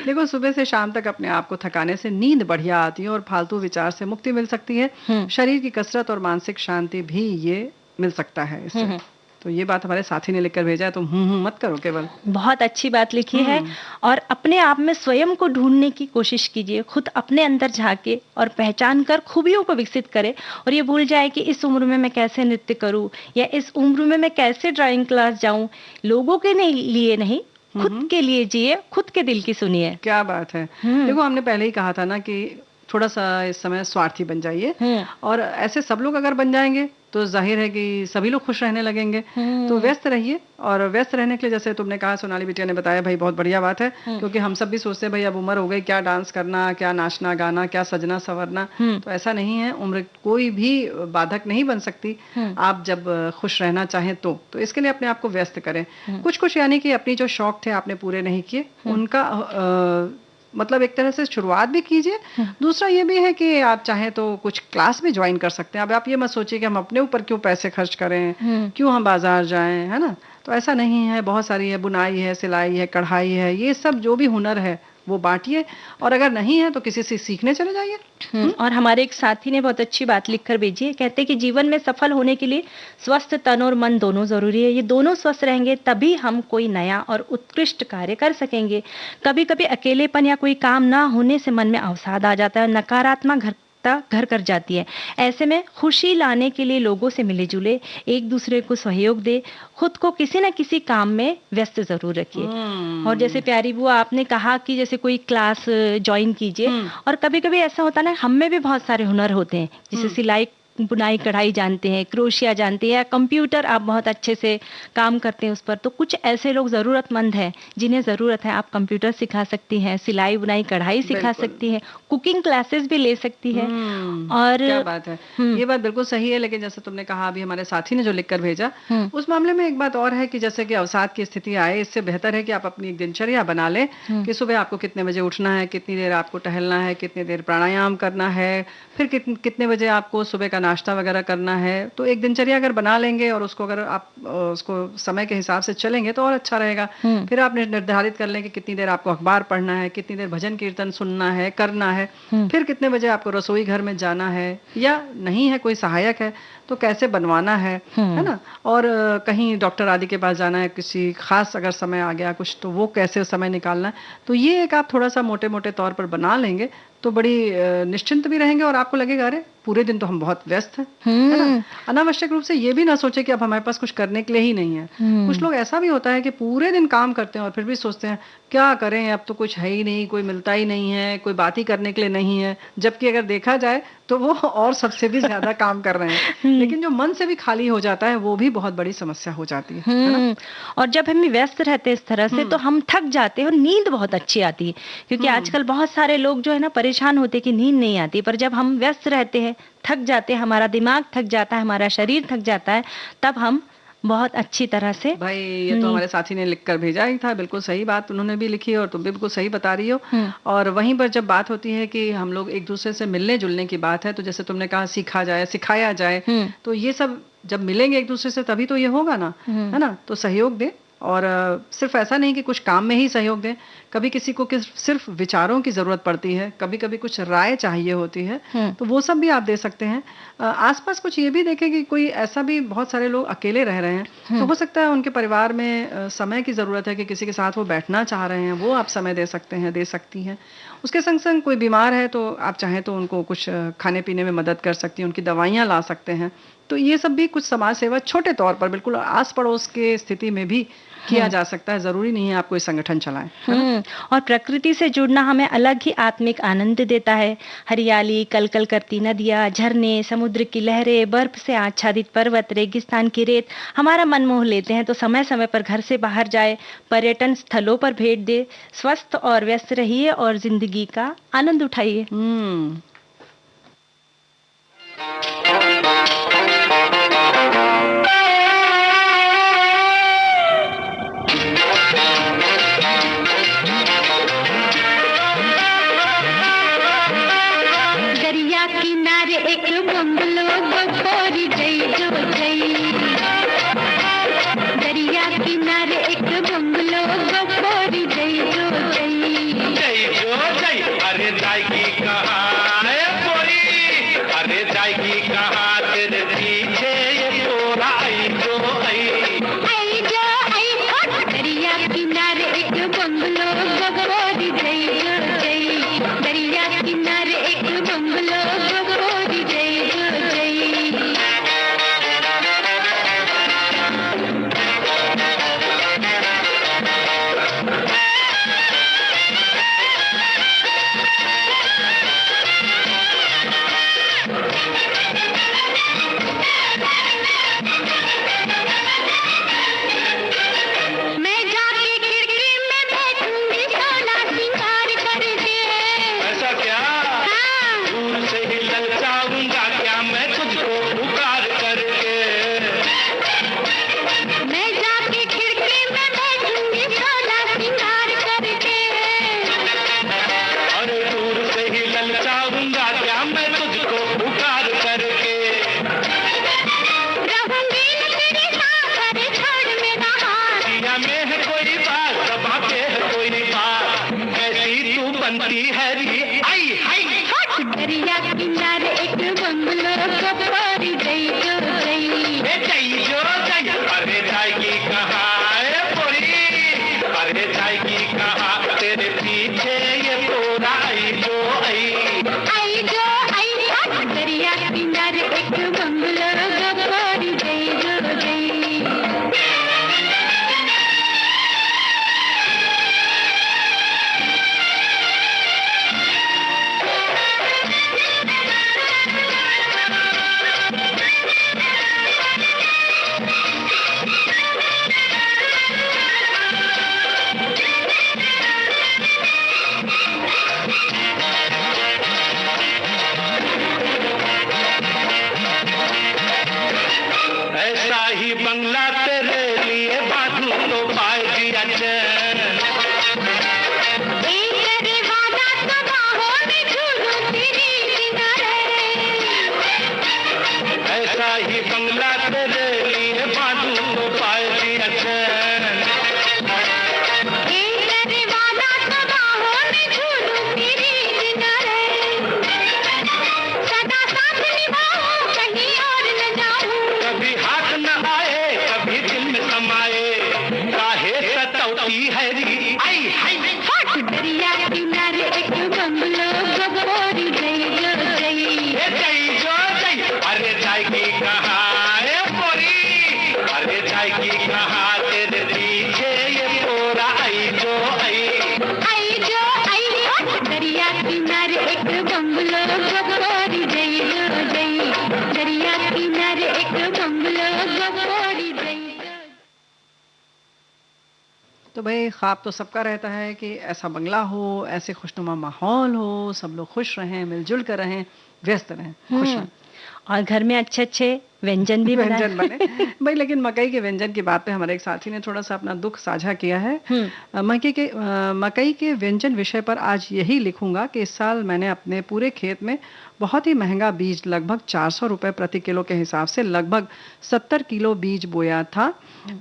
देखो, सुबह से शाम तक अपने आप को थकाने से नींद बढ़िया आती है और फालतू विचार से मुक्ति मिल सकती है। शरीर की कसरत और मानसिक शांति भी ये मिल सकता है इससे। तो ये बात हमारे साथी ने लिखकर भेजा है, तुम मत करो केवल। बहुत अच्छी बात लिखी है। और अपने आप में स्वयं को ढूंढने की कोशिश कीजिए, खुद अपने अंदर झांके और पहचान कर खूबियों को विकसित करें, और ये भूल जाए कि इस उम्र में मैं कैसे नृत्य करूं या इस उम्र में मैं कैसे ड्राइंग क्लास जाऊं। लोगों के लिए नहीं, खुद के लिए जिए, खुद के दिल की सुनिए। क्या बात है। देखो, हमने पहले ही कहा था ना कि थोड़ा सा इस समय स्वार्थी बन जाइए, और ऐसे सब लोग अगर बन जाएंगे तो जाहिर है कि सभी लोग खुश रहने लगेंगे। तो व्यस्त रहिए, और व्यस्त रहने के लिए जैसे तुमने कहा, सोनाली बिटिया ने बताया, भाई बहुत बढ़िया बात है, क्योंकि हम सब भी सोचते हैं भाई अब उम्र हो गई, क्या डांस करना, क्या नाचना गाना, क्या सजना संवरना। तो ऐसा नहीं है, उम्र कोई भी बाधक नहीं बन सकती। आप जब खुश रहना चाहें तो इसके लिए अपने आप को व्यस्त करें। कुछ यानी कि अपनी जो शौक थे आपने पूरे नहीं किए, उनका मतलब एक तरह से शुरुआत भी कीजिए। दूसरा ये भी है कि आप चाहें तो कुछ क्लास भी ज्वाइन कर सकते हैं। अब आप ये मत सोचिए कि हम अपने ऊपर क्यों पैसे खर्च करें, क्यों हम बाजार जाएं, है ना। तो ऐसा नहीं है, बहुत सारी है, बुनाई है, सिलाई है, कढ़ाई है, ये सब जो भी हुनर है वो बांटिए, और अगर नहीं है तो किसी से सीखने चले जाइए। और हमारे एक साथी ने बहुत अच्छी बात लिखकर भेजी है, कहते हैं कि जीवन में सफल होने के लिए स्वस्थ तन और मन दोनों जरूरी है। ये दोनों स्वस्थ रहेंगे तभी हम कोई नया और उत्कृष्ट कार्य कर सकेंगे। कभी कभी अकेलेपन या कोई काम ना होने से मन में अवसाद आ जाता है, नकारात्मक घर कर जाती है। ऐसे में खुशी लाने के लिए लोगों से मिले जुले, एक दूसरे को सहयोग दे, खुद को किसी न किसी काम में व्यस्त जरूर रखिए। और जैसे प्यारी बुआ आपने कहा कि जैसे कोई क्लास ज्वाइन कीजिए, और कभी कभी ऐसा होता है ना, हम में भी बहुत सारे हुनर होते हैं, जैसे सिलाई बुनाई कढ़ाई जानते हैं, क्रोशिया जानते हैं, या कंप्यूटर आप बहुत अच्छे से काम करते हैं उस पर, तो कुछ ऐसे लोग ज़रूरतमंद हैं जिन्हें ज़रूरत है, आप कंप्यूटर सिखा सकती हैं, सिलाई बुनाई कढ़ाई सिखा सकती हैं, कुकिंग क्लासेस भी ले सकती है। और क्या बात है, ये बात बिल्कुल सही है। लेकिन जैसे तुमने कहा अभी हमारे साथी ने जो लिखकर भेजा, उस मामले में एक बात और है कि जैसे कि अवसाद की स्थिति आए, इससे बेहतर है कि आप अपनी एक दिनचर्या बना लें कि सुबह आपको कितने बजे उठना है, कितनी देर आपको टहलना है, कितनी देर प्राणायाम करना है, फिर कितने बजे आपको सुबह का नाश्ता वगैरह करना है। तो एक दिनचर्या अगर बना लेंगे और उसको अगर आप उसको समय के हिसाब से चलेंगे तो और अच्छा रहेगा। फिर आप निर्धारित कर लें कि कितनी देर आपको अखबार पढ़ना है, कितनी देर भजन कीर्तन सुनना है, करना है, फिर कितने बजे आपको रसोई घर में जाना है, या नहीं है कोई सहायक है तो कैसे बनवाना है ना, और कहीं डॉक्टर आदि के पास जाना है, किसी खास अगर समय आ गया कुछ, तो वो कैसे समय निकालना है। तो ये एक आप थोड़ा सा मोटे मोटे तौर पर बना लेंगे तो बड़ी निश्चिंत भी रहेंगे, और आपको लगेगा अरे पूरे दिन तो हम बहुत व्यस्त हैं, है ना। अनावश्यक रूप से ये भी ना सोचे कि अब हमारे पास कुछ करने के लिए ही नहीं है। कुछ लोग ऐसा भी होता है कि पूरे दिन काम करते हैं और फिर भी सोचते हैं क्या करें, अब तो कुछ है ही नहीं, कोई मिलता ही नहीं है, कोई बात ही करने के लिए नहीं है, जबकि अगर देखा जाए तो वो और सबसे भी ज्यादा काम कर रहे हैं। लेकिन जो मन से भी खाली हो जाता है वो भी बहुत बड़ी समस्या हो जाती है ना? और जब हम व्यस्त रहते हैं इस तरह से तो हम थक जाते हैं और नींद बहुत अच्छी आती है, क्योंकि आजकल बहुत सारे लोग जो है ना परेशान होते हैं कि नींद नहीं आती, पर जब हम व्यस्त रहते हैं, थक जाते हैं, हमारा दिमाग थक जाता है, हमारा शरीर थक जाता है, तब हम बहुत अच्छी तरह से। भाई ये तो हमारे साथी ने लिखकर भेजा ही था, बिल्कुल सही बात उन्होंने भी लिखी है और तुम भी बिल्कुल सही बता रही हो। और वहीं पर जब बात होती है कि हम लोग एक दूसरे से मिलने जुलने की बात है, तो जैसे तुमने कहा सीखा जाए, सिखाया जाए, तो ये सब जब मिलेंगे एक दूसरे से तभी तो ये होगा ना, है ना। तो सहयोग दे, और सिर्फ ऐसा नहीं कि कुछ काम में ही सहयोग दें, कभी किसी को सिर्फ विचारों की ज़रूरत पड़ती है, कभी कभी कुछ राय चाहिए होती है, तो वो सब भी आप दे सकते हैं। आसपास कुछ ये भी देखें कि कोई ऐसा भी, बहुत सारे लोग अकेले रह रहे हैं, तो हो सकता है उनके परिवार में समय की ज़रूरत है कि किसी के साथ वो बैठना चाह रहे हैं, वो आप समय दे सकते हैं, दे सकती हैं। उसके संग संग कोई बीमार है तो आप चाहें तो उनको कुछ खाने पीने में मदद कर सकती हैं, उनकी दवाइयाँ ला सकते हैं। तो ये सब भी कुछ समाज सेवा छोटे तौर पर बिल्कुल आस पड़ोस के स्थिति में भी किया जा सकता है, जरूरी नहीं है आप कोई संगठन चलाएं। और प्रकृति से जुड़ना हमें अलग ही आत्मिक आनंद देता है। हरियाली, कलकल करती नदियाँ, झरने, समुद्र की लहरें, बर्फ से आच्छादित पर्वत, रेगिस्तान की रेत हमारा मन मोह लेते हैं। तो समय समय पर घर से बाहर जाए, पर्यटन स्थलों पर भेंट दे, स्वस्थ और व्यस्त रहिए और जिंदगी का आनंद उठाइए। दरिया किनारे एक बंगलो गोरी जई जो जई, दरिया किनारे एक बंगलो गोरी जई जो जई, जई जो जई, अरे दाई की कहानी बनती है री आई हाय। दरिया किनारे एक बंगलो कपारी जई जो जई। अरे जाएगी कहाँ है पोरी, अरे जाएगी कहाँ, तेरे पीछे ये पूरा आई जो आई। दरिया किनारे एक बंगलो कपारी जई जो जई। ऐसा ही बंगला तेरे लिए बांधू तो पाएगी अचैन। ऐसा ही बंगला तेरे लिए बांधू तो पाएगी अचैन। कभी हाथ न आए कभी दिल में समाए, काहे सताती है री आई हाय। दरिया किनारे एक बंगलो कपारी जई जो जई। अरे जाएगी कहाँ है पोरी, अरे जाएगी कहाँ, तेरे पीछे ये पूरा आई जो आई। दरिया किनारे एक बंगलो कपारी जई जो जई। दरिया किनारे एक बंगलो कपारी जई जो। तो भाई ख्वाब तो सबका रहता है कि ऐसा बंगला हो, ऐसे खुशनुमा माहौल हो, सब लोग खुश रहें, मिलजुल कर रहें, व्यस्त रहें, खुश रहें, और घर में अच्छे अच्छे व्यंजन भी बनाए। व्यंजन बने भाई। लेकिन मकई के व्यंजन की बात पे हमारे एक साथी ने थोड़ा सा अपना दुख साझा किया है। मकई के व्यंजन विषय पर आज यही लिखूंगा कि इस साल मैंने अपने पूरे खेत में बहुत ही महंगा बीज, लगभग 400 रुपए प्रति किलो के हिसाब से लगभग 70 किलो बीज बोया था।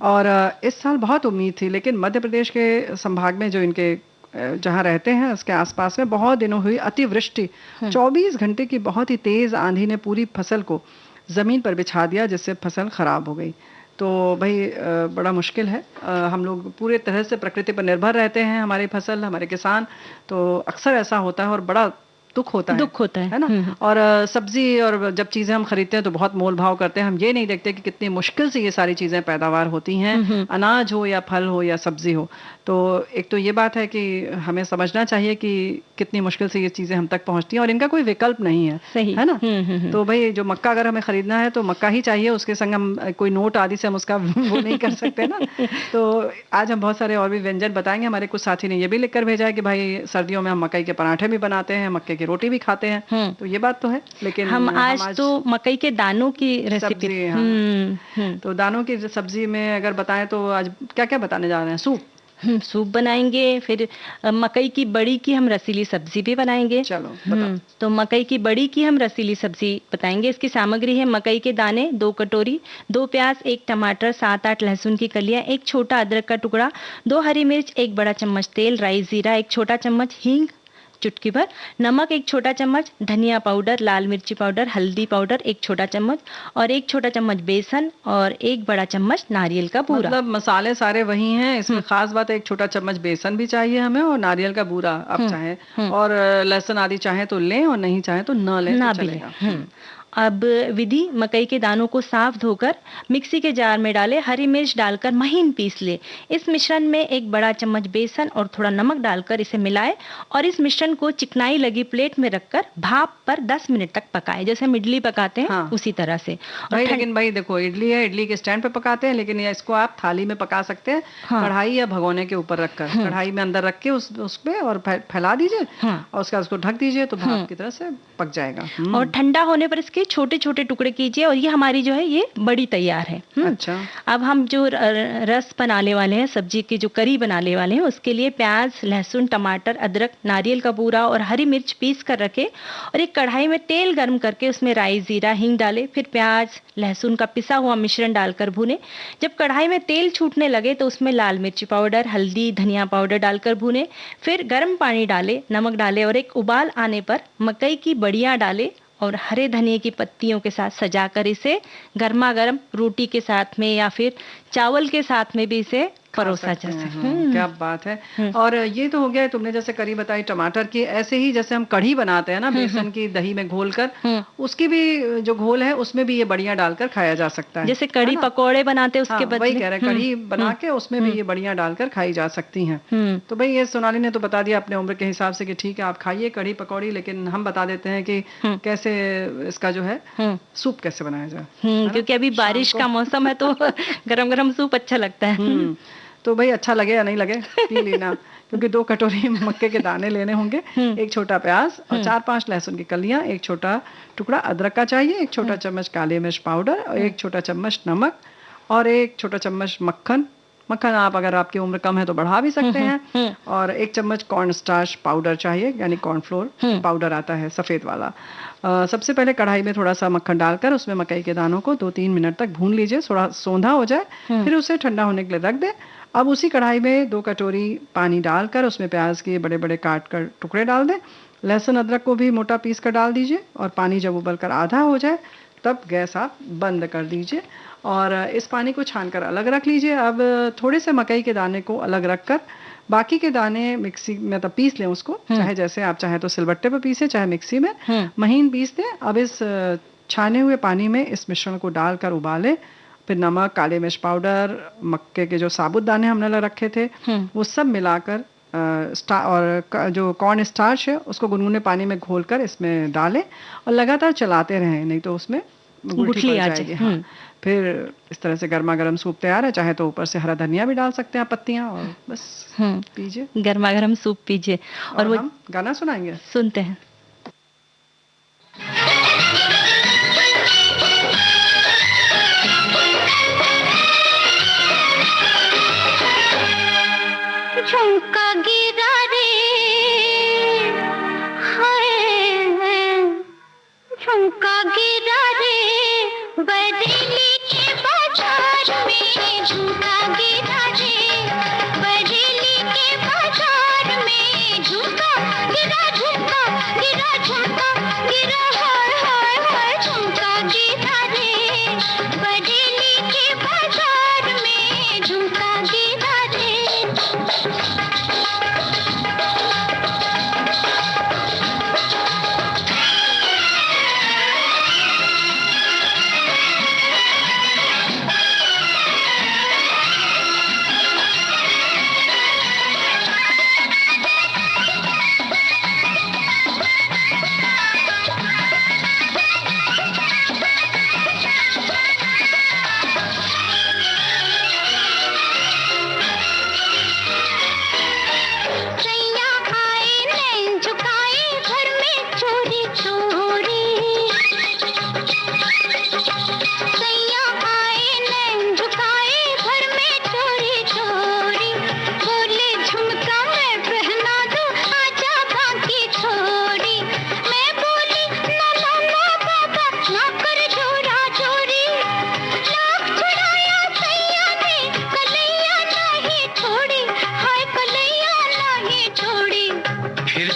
और इस साल बहुत उम्मीद थी, लेकिन मध्य प्रदेश के संभाग में जो इनके जहाँ रहते हैं उसके आसपास में बहुत दिनों हुई अतिवृष्टि, 24 घंटे की बहुत ही तेज आंधी ने पूरी फसल को जमीन पर बिछा दिया, जिससे फसल खराब हो गई। तो भाई बड़ा मुश्किल है। हम लोग पूरे तरह से प्रकृति पर निर्भर रहते हैं, हमारी फसल, हमारे किसान, तो अक्सर ऐसा होता है और बड़ा दुख होता है ना। और सब्जी और जब चीजें हम खरीदते हैं तो बहुत मोल भाव करते हैं, हम ये नहीं देखते कि कितनी मुश्किल से ये सारी चीजें पैदावार होती हैं, अनाज हो या फल हो या सब्जी हो। तो एक तो ये बात है कि हमें समझना चाहिए कि कितनी मुश्किल से ये चीजें हम तक पहुंचती हैं और इनका कोई विकल्प नहीं है, सही है ना। तो भाई जो मक्का अगर हमें खरीदना है तो मक्का ही चाहिए, उसके संग हम कोई नोट आदि से हम उसका वो नहीं कर सकते ना। तो आज हम बहुत सारे और भी व्यंजन बताएंगे। हमारे कुछ साथी ने ये भी लिखकर भेजा है कि भाई सर्दियों में हम मकई के पराठे भी बनाते हैं, मक्के की रोटी भी खाते हैं, तो ये बात तो है। लेकिन हम आज तो मकई के दानों की रेसिपी, तो दानों की सब्जी में अगर बताएं तो आज क्या क्या बताने जा रहे हैं? सूप बनाएंगे, फिर मकई की बड़ी की हम रसीली सब्जी भी बनाएंगे। चलो बताओ। तो मकई की बड़ी की हम रसीली सब्जी बताएंगे। इसकी सामग्री है मकई के दाने 2 कटोरी, 2 प्याज, 1 टमाटर, 7-8 लहसुन की कलियां, 1 छोटा अदरक का टुकड़ा, 2 हरी मिर्च, 1 बड़ा चम्मच तेल, राई जीरा 1 छोटा चम्मच, हींग चुटकी भर, नमक 1 छोटा चम्मच, धनिया पाउडर, लाल मिर्ची पाउडर, हल्दी पाउडर 1 छोटा चम्मच और 1 छोटा चम्मच बेसन और 1 बड़ा चम्मच नारियल का बूरा। मतलब मसाले सारे वही हैं, इसमें खास बात है 1 छोटा चम्मच बेसन भी चाहिए हमें और नारियल का बूरा आप चाहें, और लहसुन आदि चाहें तो लें और नहीं चाहें तो न लें, तो चलेगा। अब विधि, मकई के दानों को साफ धोकर मिक्सी के जार में डालें, हरी मिर्च डालकर महीन पीस ले। इस मिश्रण में 1 बड़ा चम्मच बेसन और थोड़ा नमक डालकर इसे मिलाएं और इस मिश्रण को चिकनाई लगी प्लेट में रखकर भाप पर 10 मिनट तक पकाएं, जैसे हम इडली पकाते हैं उसी तरह से। भाई लेकिन भाई देखो, इडली है, इडली के स्टैंड पे पकाते हैं, लेकिन इसको आप थाली में पका सकते हैं, कढ़ाई या भगोने के ऊपर रखकर, कढ़ाई में अंदर रख के उस पे और फैला दीजिए और उसको ढक दीजिए तो भाप की तरह से पक जाएगा। और ठंडा होने पर इसके के छोटे छोटे टुकड़े कीजिए और ये हमारी जो है ये बड़ी तैयार है। अच्छा। अब हम जो रस बनाने वाले हैं, सब्जी की जो करी बनाने वाले हैं, उसके लिए प्याज, लहसुन, टमाटर, अदरक, नारियल का बूरा और हरी मिर्च पीस कर रखे और एक कढ़ाई में तेल गर्म करके उसमें राई, जीरा, हींग डाले। फिर प्याज, लहसुन का पिसा हुआ मिश्रण डालकर भूने। जब कढ़ाई में तेल छूटने लगे तो उसमें लाल मिर्ची पाउडर, हल्दी, धनिया पाउडर डालकर भूने। फिर गर्म पानी डाले, नमक डाले और एक उबाल आने पर मकई की बड़ियां डाले और हरे धनिए की पत्तियों के साथ सजाकर इसे गर्मा गर्म रोटी के साथ में या फिर चावल के साथ में भी इसे परोसा जा सकता है। क्या बात है। और ये तो हो गया, तुमने जैसे करी बताई टमाटर की, ऐसे ही जैसे हम कढ़ी बनाते हैं ना बेसन की दही में घोलकर, उसकी भी जो घोल है उसमें भी ये बड़ियां डालकर खाया जा सकता है। जैसे कढ़ी पकोड़े बनाते हैं उसके बदले, वही कह रहे हैं, कढ़ी बना के उसमें भी ये बड़ियां डालकर खाई जा सकती हैं। तो भाई ये सोनाली ने तो बता दिया अपने उम्र के हिसाब से कि ठीक है आप खाइए कढ़ी पकौड़ी, लेकिन हम बता देते हैं कि कैसे इसका जो है सूप कैसे बनाया जाए, क्योंकि अभी बारिश का मौसम है तो गरम गरम सूप अच्छा लगता है। तो भाई अच्छा लगे या नहीं लगे पी लेना, क्योंकि 2 कटोरी मक्के के दाने लेने होंगे, एक छोटा प्याज और 4-5 लहसुन की कलियां, एक छोटा टुकड़ा अदरक का चाहिए, एक छोटा चम्मच काली मिर्च पाउडर और एक छोटा चम्मच नमक और एक छोटा चम्मच मक्खन। मक्खन आप अगर आपकी उम्र कम है तो बढ़ा भी सकते हैं। और 1 चम्मच कॉर्न स्टार्च पाउडर चाहिए, यानी कॉर्नफ्लोर पाउडर आता है सफेद वाला। सबसे पहले कढ़ाई में थोड़ा सा मक्खन डालकर उसमें मकई के दानों को 2-3 मिनट तक भून लीजिए, थोड़ा सौंधा हो जाए, फिर उसे ठंडा होने के लिए रख दें। अब उसी कढ़ाई में 2 कटोरी पानी डालकर उसमें प्याज के बड़े बड़े काट कर टुकड़े डाल दें। लहसुन अदरक को भी मोटा पीस कर डाल दीजिए और पानी जब उबलकर आधा हो जाए तब गैस आप बंद कर दीजिए और इस पानी को छानकर अलग रख लीजिए। अब थोड़े से मकई के दाने को अलग रखकर बाकी के दाने मिक्सी में तब पीस लें उसको, चाहे जैसे आप चाहे तो सिलबट्टे पर पीसे, चाहे मिक्सी में महीन पीस दें। अब इस छाने हुए पानी में इस मिश्रण को डालकर उबालें। फिर नमक, काले मिर्च पाउडर, मक्के के जो साबुत दाने हमने रखे थे वो सब मिलाकर और जो कॉर्न स्टार्च है उसको गुनगुने पानी में घोलकर इसमें डालें और लगातार चलाते रहें, नहीं तो उसमें गुठली आ जाएगी। फिर इस तरह से गर्मा गर्म सूप तैयार है। चाहे तो ऊपर से हरा धनिया भी डाल सकते हैं पत्तियां और बस पीजिए, गर्मा गर्म सूप पीजिए। और वो हम गाना सुनाएंगे, सुनते हैं। झुमका गिरा रे हाय, झुमका गिरा रे बरेली के बाजार में, झुमका गिरा रे बरेली के बाजार में, झुमका गिरा, झुमका गिरा, झुमका गिरा, हाय हाय हाय, झुमका गिरा रे बरेली के बाजार में, झुमका गिरा रे।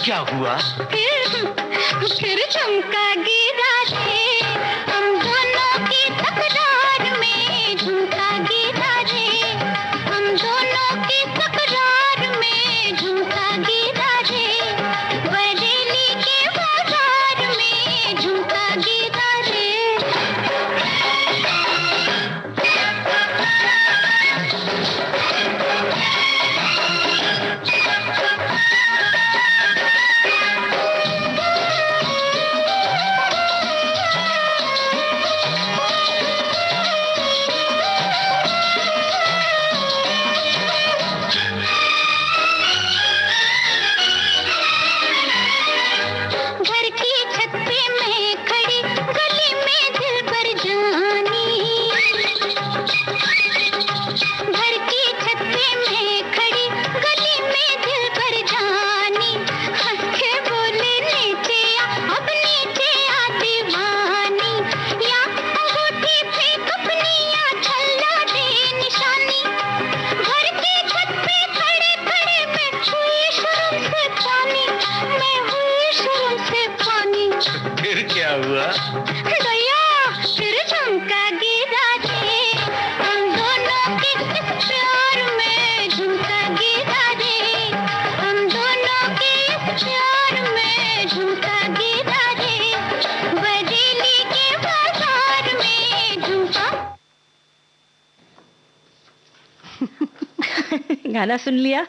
क्या हुआ? फिर झुमका गिरा रे हम दोनों की तकरार में, झुमका गिरा रे हम दोनों की तकरार में, झुमका गिरा रे बरेली के बाजार में, झुमका गिरा रे। शर्म से पानी। फिर क्या हुआ? गया फिर झुमका गिरा रे, हम दोनों के इस प्यार में झुमका गिरा रे, हम दोनों के इस प्यार में झुमका गिरा रे, बरेली के बाजार में झुमका। गाना सुन लिया?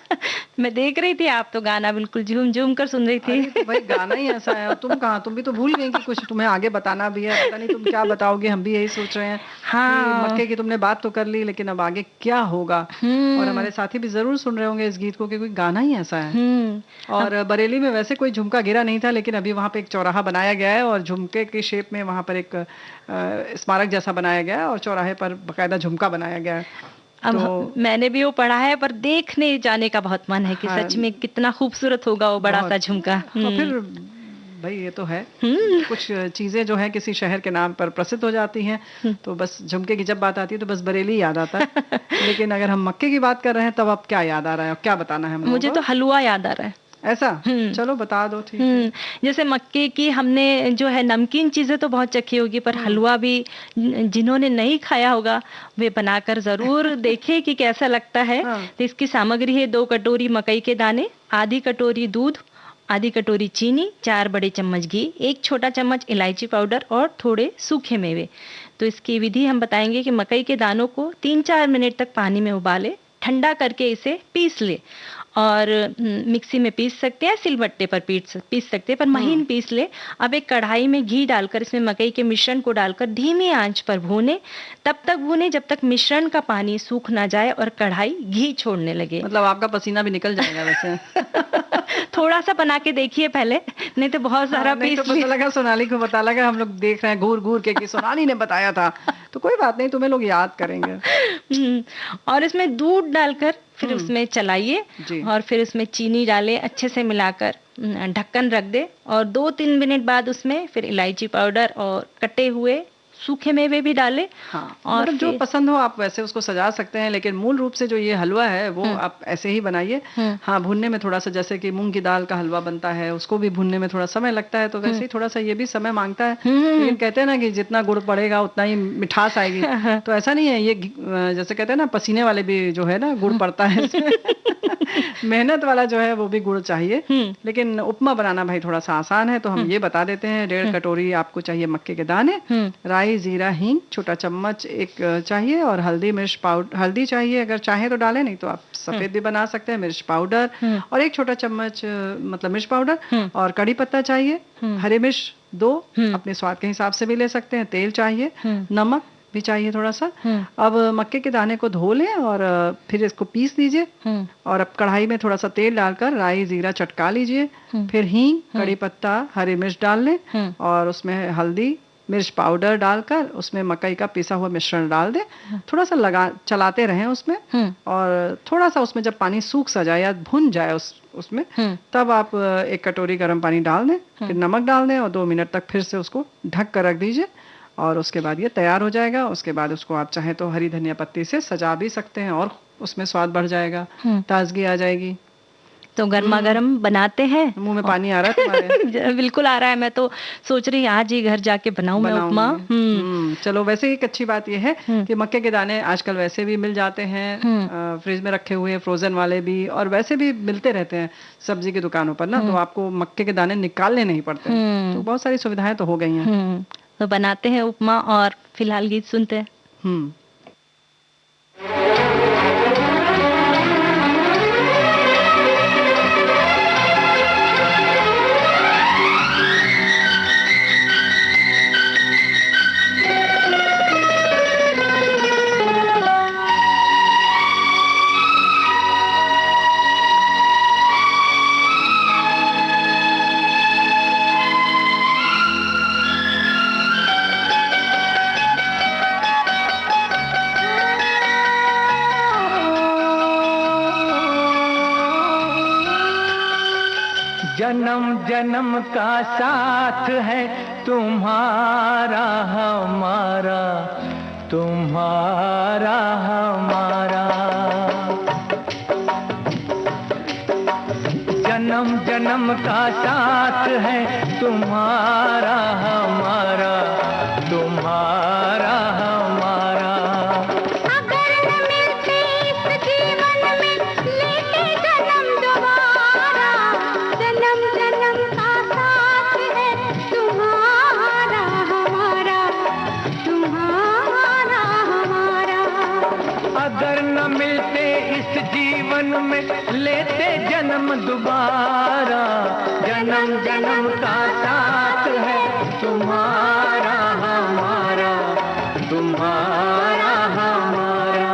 मैं देख रही थी, आप तो गाना बिल्कुल झूम झूम कर सुन रही थी। तो भाई गाना ही ऐसा है। और तुम कहाँ, तुम भी तो भूल गई कि कुछ तुम्हें आगे बताना भी है। पता नहीं तुम क्या बताओगे, हम भी यही सोच रहे हैं। हाँ। कि मक्के की तुमने बात तो कर ली, लेकिन अब आगे क्या होगा। और हमारे साथी भी जरूर सुन रहे होंगे इस गीत को, क्योंकि गाना ही ऐसा है। और बरेली में वैसे कोई झुमका गिरा नहीं था, लेकिन अभी वहाँ पे एक चौराहा बनाया गया है और झुमके की शेप में वहाँ पर एक स्मारक जैसा बनाया गया है और चौराहे पर बकायदा झुमका बनाया गया है। अब मैंने भी वो पढ़ा है, पर देखने जाने का बहुत मन है कि सच में कितना खूबसूरत होगा वो बड़ा सा झुमका। और फिर भाई ये तो है, कुछ चीजें जो है किसी शहर के नाम पर प्रसिद्ध हो जाती हैं, तो बस झुमके की जब बात आती है तो बस बरेली याद आता है। लेकिन अगर हम मक्के की बात कर रहे हैं, तब अब क्या याद आ रहा है, क्या बताना है हम लोगों को? मुझे तो हलवा याद आ रहा है। ऐसा? चलो बता दो। ठीक है। जैसे मक्के की हमने जो है नमकीन चीजें तो बहुत चखी होगी, पर हलवा भी जिन्होंने नहीं खाया होगा वे बनाकर जरूर देखें कि कैसा लगता है। तो इसकी सामग्री है 2 कटोरी मकई के दाने, आधी कटोरी दूध, आधी कटोरी चीनी, 4 बड़े चम्मच घी, 1 छोटा चम्मच इलायची पाउडर और थोड़े सूखे मेवे। तो इसकी विधि हम बताएंगे कि मकई के दानों को 3-4 मिनट तक पानी में उबाले, ठंडा करके इसे पीस ले। और मिक्सी में पीस सकते हैं, सिलबट्टे पर पीस सकते हैं, पर महीन पीस ले। अब एक कढ़ाई में घी डालकर इसमें मकई के मिश्रण को डालकर धीमी आंच पर भूने, तब तक भूने जब तक मिश्रण का पानी सूख ना जाए और कढ़ाई घी छोड़ने लगे। मतलब आपका पसीना भी निकल जाएगा वैसे। थोड़ा सा बना के देखिए पहले, नहीं तो बहुत सारा नहीं पीस तो पता लगा सोनाली को पता लगा, हम लोग देख रहे हैं घूर घूर के कि सोनाली ने बताया था। तो कोई बात नहीं, तुम्हें लोग याद करेंगे। और इसमें दूध डालकर फिर उसमें चलाइए और फिर उसमें चीनी डाले, अच्छे से मिलाकर ढक्कन रख दे और 2-3 मिनट बाद उसमें फिर इलायची पाउडर और कटे हुए सूखे मेवे भी डाले। और मतलब जो पसंद हो आप वैसे उसको सजा सकते हैं, लेकिन मूल रूप से जो ये हलवा है वो आप ऐसे ही बनाइए। हाँ, भूनने में थोड़ा सा, जैसे कि मूंग की दाल का हलवा बनता है उसको भी भूनने में थोड़ा समय लगता है, तो वैसे ही थोड़ा सा ये भी समय मांगता है। लेकिन कहते हैं ना कि जितना गुड़ पड़ेगा उतना ही मिठास आएगी। तो ऐसा नहीं है, ये जैसे कहते हैं ना पसीने वाले भी जो है ना गुड़ पड़ता है इसमें। मेहनत वाला जो है वो भी गुड़ चाहिए। लेकिन उपमा बनाना भाई थोड़ा सा आसान है, तो हम ये बता देते हैं। 1.5 कटोरी आपको चाहिए मक्के के दाने, राई, जीरा, हींग छोटा चम्मच एक चाहिए, और हल्दी मिर्च पाउडर, हल्दी चाहिए अगर चाहे तो डालें, नहीं तो आप सफेद भी बना सकते हैं, मिर्च पाउडर, और 1 छोटा चम्मच मतलब मिर्च पाउडर, और कड़ी पत्ता चाहिए, हरी मिर्च 2 अपने स्वाद के हिसाब से भी ले सकते हैं, तेल चाहिए, नमक भी चाहिए थोड़ा सा। अब मक्के के दाने को धो लें और फिर इसको पीस लीजिए, और अब कढ़ाई में थोड़ा सा तेल डालकर राई जीरा चटका लीजिए, फिर हींग, कड़ी पत्ता, हरी मिर्च डाल लें, और उसमें हल्दी मिर्च पाउडर डालकर उसमें मकई का पिसा हुआ मिश्रण डाल दें। थोड़ा सा चलाते रहें उसमें, और थोड़ा सा उसमें जब पानी सूख सा जाए या भुन जाए उसमें, तब आप 1 कटोरी गर्म पानी डाल दें, फिर नमक डाल दें और 2 मिनट तक फिर से उसको ढक कर रख दीजिए, और उसके बाद ये तैयार हो जाएगा। उसके बाद उसको आप चाहें तो हरी धनिया पत्ती से सजा भी सकते हैं और उसमें स्वाद बढ़ जाएगा, ताजगी आ जाएगी। तो गर्मा गर्म बनाते हैं। मुंह में पानी आ रहा है तुम्हारे? बिल्कुल आ रहा है, मैं तो सोच रही आज ही घर जाके बनाऊं मैं उपमा। चलो, वैसे ही एक अच्छी बात यह है कि मक्के के दाने आजकल वैसे भी मिल जाते हैं, फ्रिज में रखे हुए, फ्रोजन वाले भी, और वैसे भी मिलते रहते हैं सब्जी की दुकानों पर ना, तो आपको मक्के के दाने निकालने नहीं पड़ते। तो बहुत सारी सुविधाएं तो हो गई हैं। तो बनाते हैं उपमा और फिलहाल गीत सुनते हैं। जन्म जन्म का साथ है तुम्हारा हमारा, तुम्हारा हमारा। जन्म जन्म जन्म का साथ है तुम्हारा हमारा, तुम्हारा हमारा। अगर न मिलते इस जीवन में लेते जन्म दोबारा, जन्म जन्म का साथ है तुम्हारा हमारा, तुम्हारा हमारा। अगर न मिलते इस जीवन में लेते जन्म दोबारा, जन्म जन्म का साथ है तुम्हारा हमारा, तुम्हारा हमारा।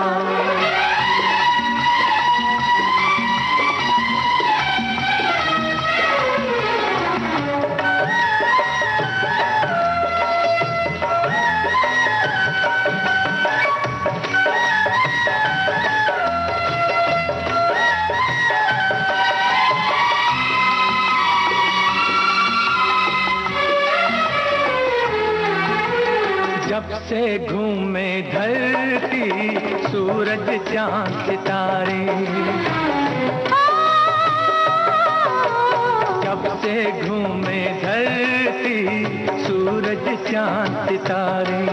जब से घूमे धरती सूरज चांद सितारे, जब से घूमे धरती सूरज चांद सितारे,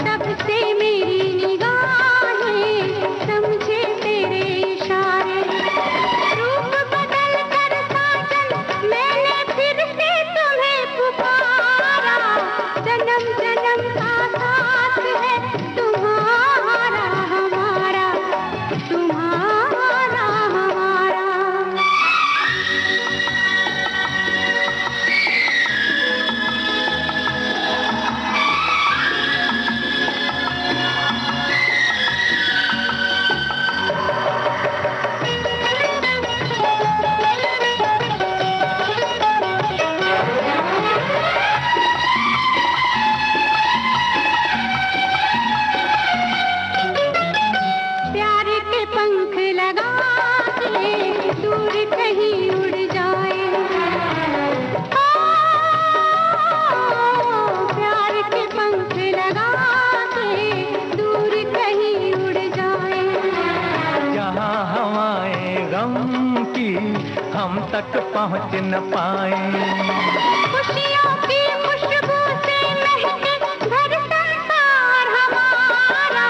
तब से मेरी निगाहें समझे तेरे इशारे। रूप बदल कर साजन मैंने फिर से तुम्हें पुकारा, जन्म जन्म का साथ है तुम्हारा हमारा, तुम्हारा हमारा। प्यार के पंख लगा के दूर कहीं उड़ जाए, प्यार के पंख लगा के दूर कहीं उड़ जाए। जहाँ हवाएं गम की हम तक पहुँच न पाए, खुशियों की खुशबू से महके घर संसार हमारा,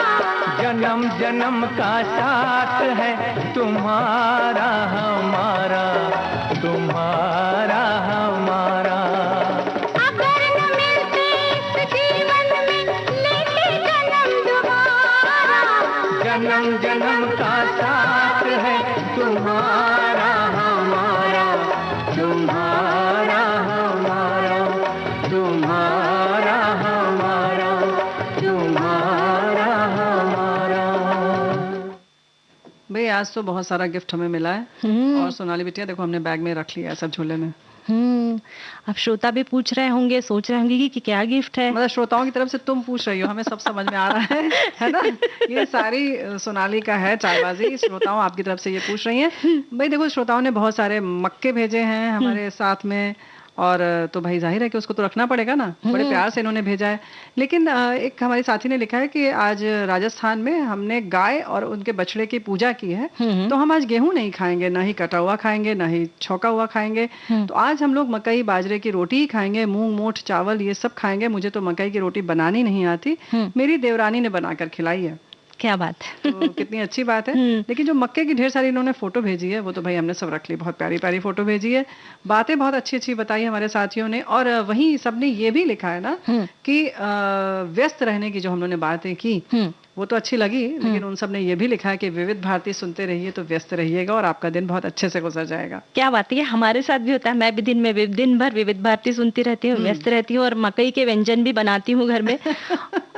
जन्म जन्म का साथ है तुम्हारा हमारा, तुम्हारा हमारा। अगर न मिलते इस जीवन में लेते जन्म दोबारा, जन्म जन्म का साथ है तुम्हारा हमारा, तुम्हारा हमारा, तुम्हारा हमारा, तुम्हारा हमारा। भाई आज तो बहुत सारा गिफ्ट हमें मिला है। और सोनाली बिटिया देखो हमने बैग में रख लिया है सब झोले में। अब श्रोता भी पूछ रहे होंगे, सोच रहे होंगे कि क्या गिफ्ट है। मतलब श्रोताओं की तरफ से तुम पूछ रही हो, हमें सब समझ में आ रहा है ना। ये सारी सोनाली का है चालबाजी। श्रोताओं आपकी तरफ से ये पूछ रही हैं। भाई देखो श्रोताओं ने बहुत सारे मक्के भेजे हैं हमारे साथ में, और तो भाई जाहिर है कि उसको तो रखना पड़ेगा ना, बड़े प्यार से इन्होंने भेजा है। लेकिन एक हमारी साथी ने लिखा है कि आज राजस्थान में हमने गाय और उनके बछड़े की पूजा की है, तो हम आज गेहूं नहीं खाएंगे, ना ही कटा हुआ खाएंगे, ना ही छौंका हुआ खाएंगे। तो आज हम लोग मकई बाजरे की रोटी ही खाएंगे, मूंग मोठ चावल ये सब खाएंगे। मुझे तो मकई की रोटी बनानी नहीं आती, मेरी देवरानी ने बनाकर खिलाई है। क्या बात है। तो कितनी अच्छी बात है। लेकिन जो मक्के की ढेर सारी इन्होंने फोटो भेजी है वो तो भाई हमने सब रख ली। बहुत प्यारी प्यारी फोटो भेजी है, बातें बहुत अच्छी अच्छी बताई हमारे साथियों ने। और वहीं सबने ये भी लिखा है ना कि व्यस्त रहने की जो हम लोगों ने बातें की वो तो अच्छी लगी, लेकिन उन सब ने ये भी लिखा है कि विविध भारती सुनते रहिए तो व्यस्त रहिएगा और आपका दिन बहुत अच्छे से गुजर जाएगा। क्या बात है, हमारे साथ भी होता है। मैं भी दिन भर विविध भारती सुनती रहती हूँ, व्यस्त रहती हूँ और मकई के व्यंजन भी बनाती हूँ घर में।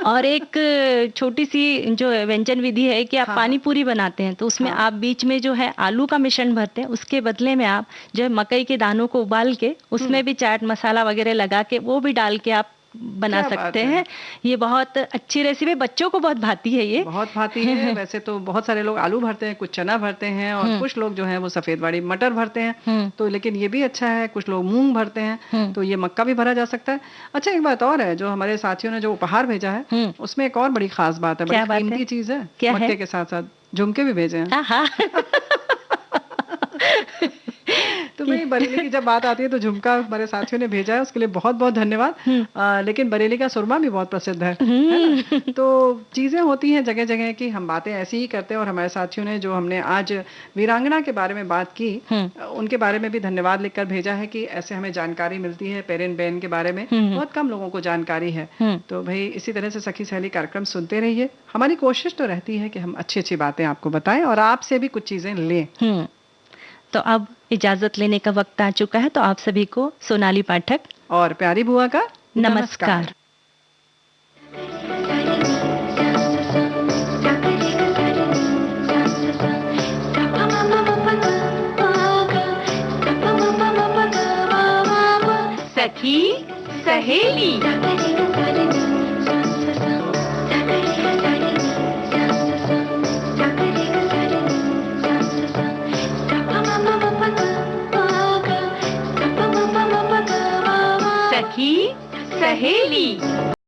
और एक छोटी सी जो व्यंजन विधि है कि आप पानी पूरी बनाते हैं तो उसमें आप बीच में जो है आलू का मिश्रण भरते हैं, उसके बदले में आप जो है मकई के दानों को उबाल के उसमें भी चाट मसाला वगैरह लगा के वो भी डाल के आप बना सकते हैं। ये बहुत अच्छी रेसिपी, बच्चों को बहुत भाती है, ये बहुत भाती है। वैसे तो बहुत सारे लोग आलू भरते हैं, कुछ चना भरते हैं और कुछ लोग जो है वो सफेद वाली मटर भरते हैं। तो लेकिन ये भी अच्छा है, कुछ लोग मूंग भरते हैं, तो ये मक्का भी भरा जा सकता है। अच्छा एक बात और है, जो हमारे साथियों ने जो उपहार भेजा है उसमें एक और बड़ी खास बात है, बड़ी कीमती चीज है। मक्के के साथ साथ झुमके भी भेजे हैं। तो भाई बरेली की जब बात आती है तो झुमका हमारे साथियों ने भेजा है, उसके लिए बहुत बहुत धन्यवाद। लेकिन बरेली का सुरमा भी बहुत प्रसिद्ध है ना? तो चीजें होती हैं जगह जगह की, हम बातें ऐसी ही करते हैं। और हमारे साथियों ने जो हमने आज वीरांगना के बारे में बात की, उनके बारे में भी धन्यवाद लिखकर भेजा है कि ऐसे हमें जानकारी मिलती है पेरिन बेन के बारे में, बहुत कम लोगों को जानकारी है। तो भाई इसी तरह से सखी सहेली कार्यक्रम सुनते रहिए। हमारी कोशिश तो रहती है कि हम अच्छी अच्छी बातें आपको बताएं और आपसे भी कुछ चीजें लें। तो अब इजाजत लेने का वक्त आ चुका है, तो आप सभी को सोनाली पाठक और प्यारी बुआ का नमस्कार। सखी सहेली। सखी सहेली।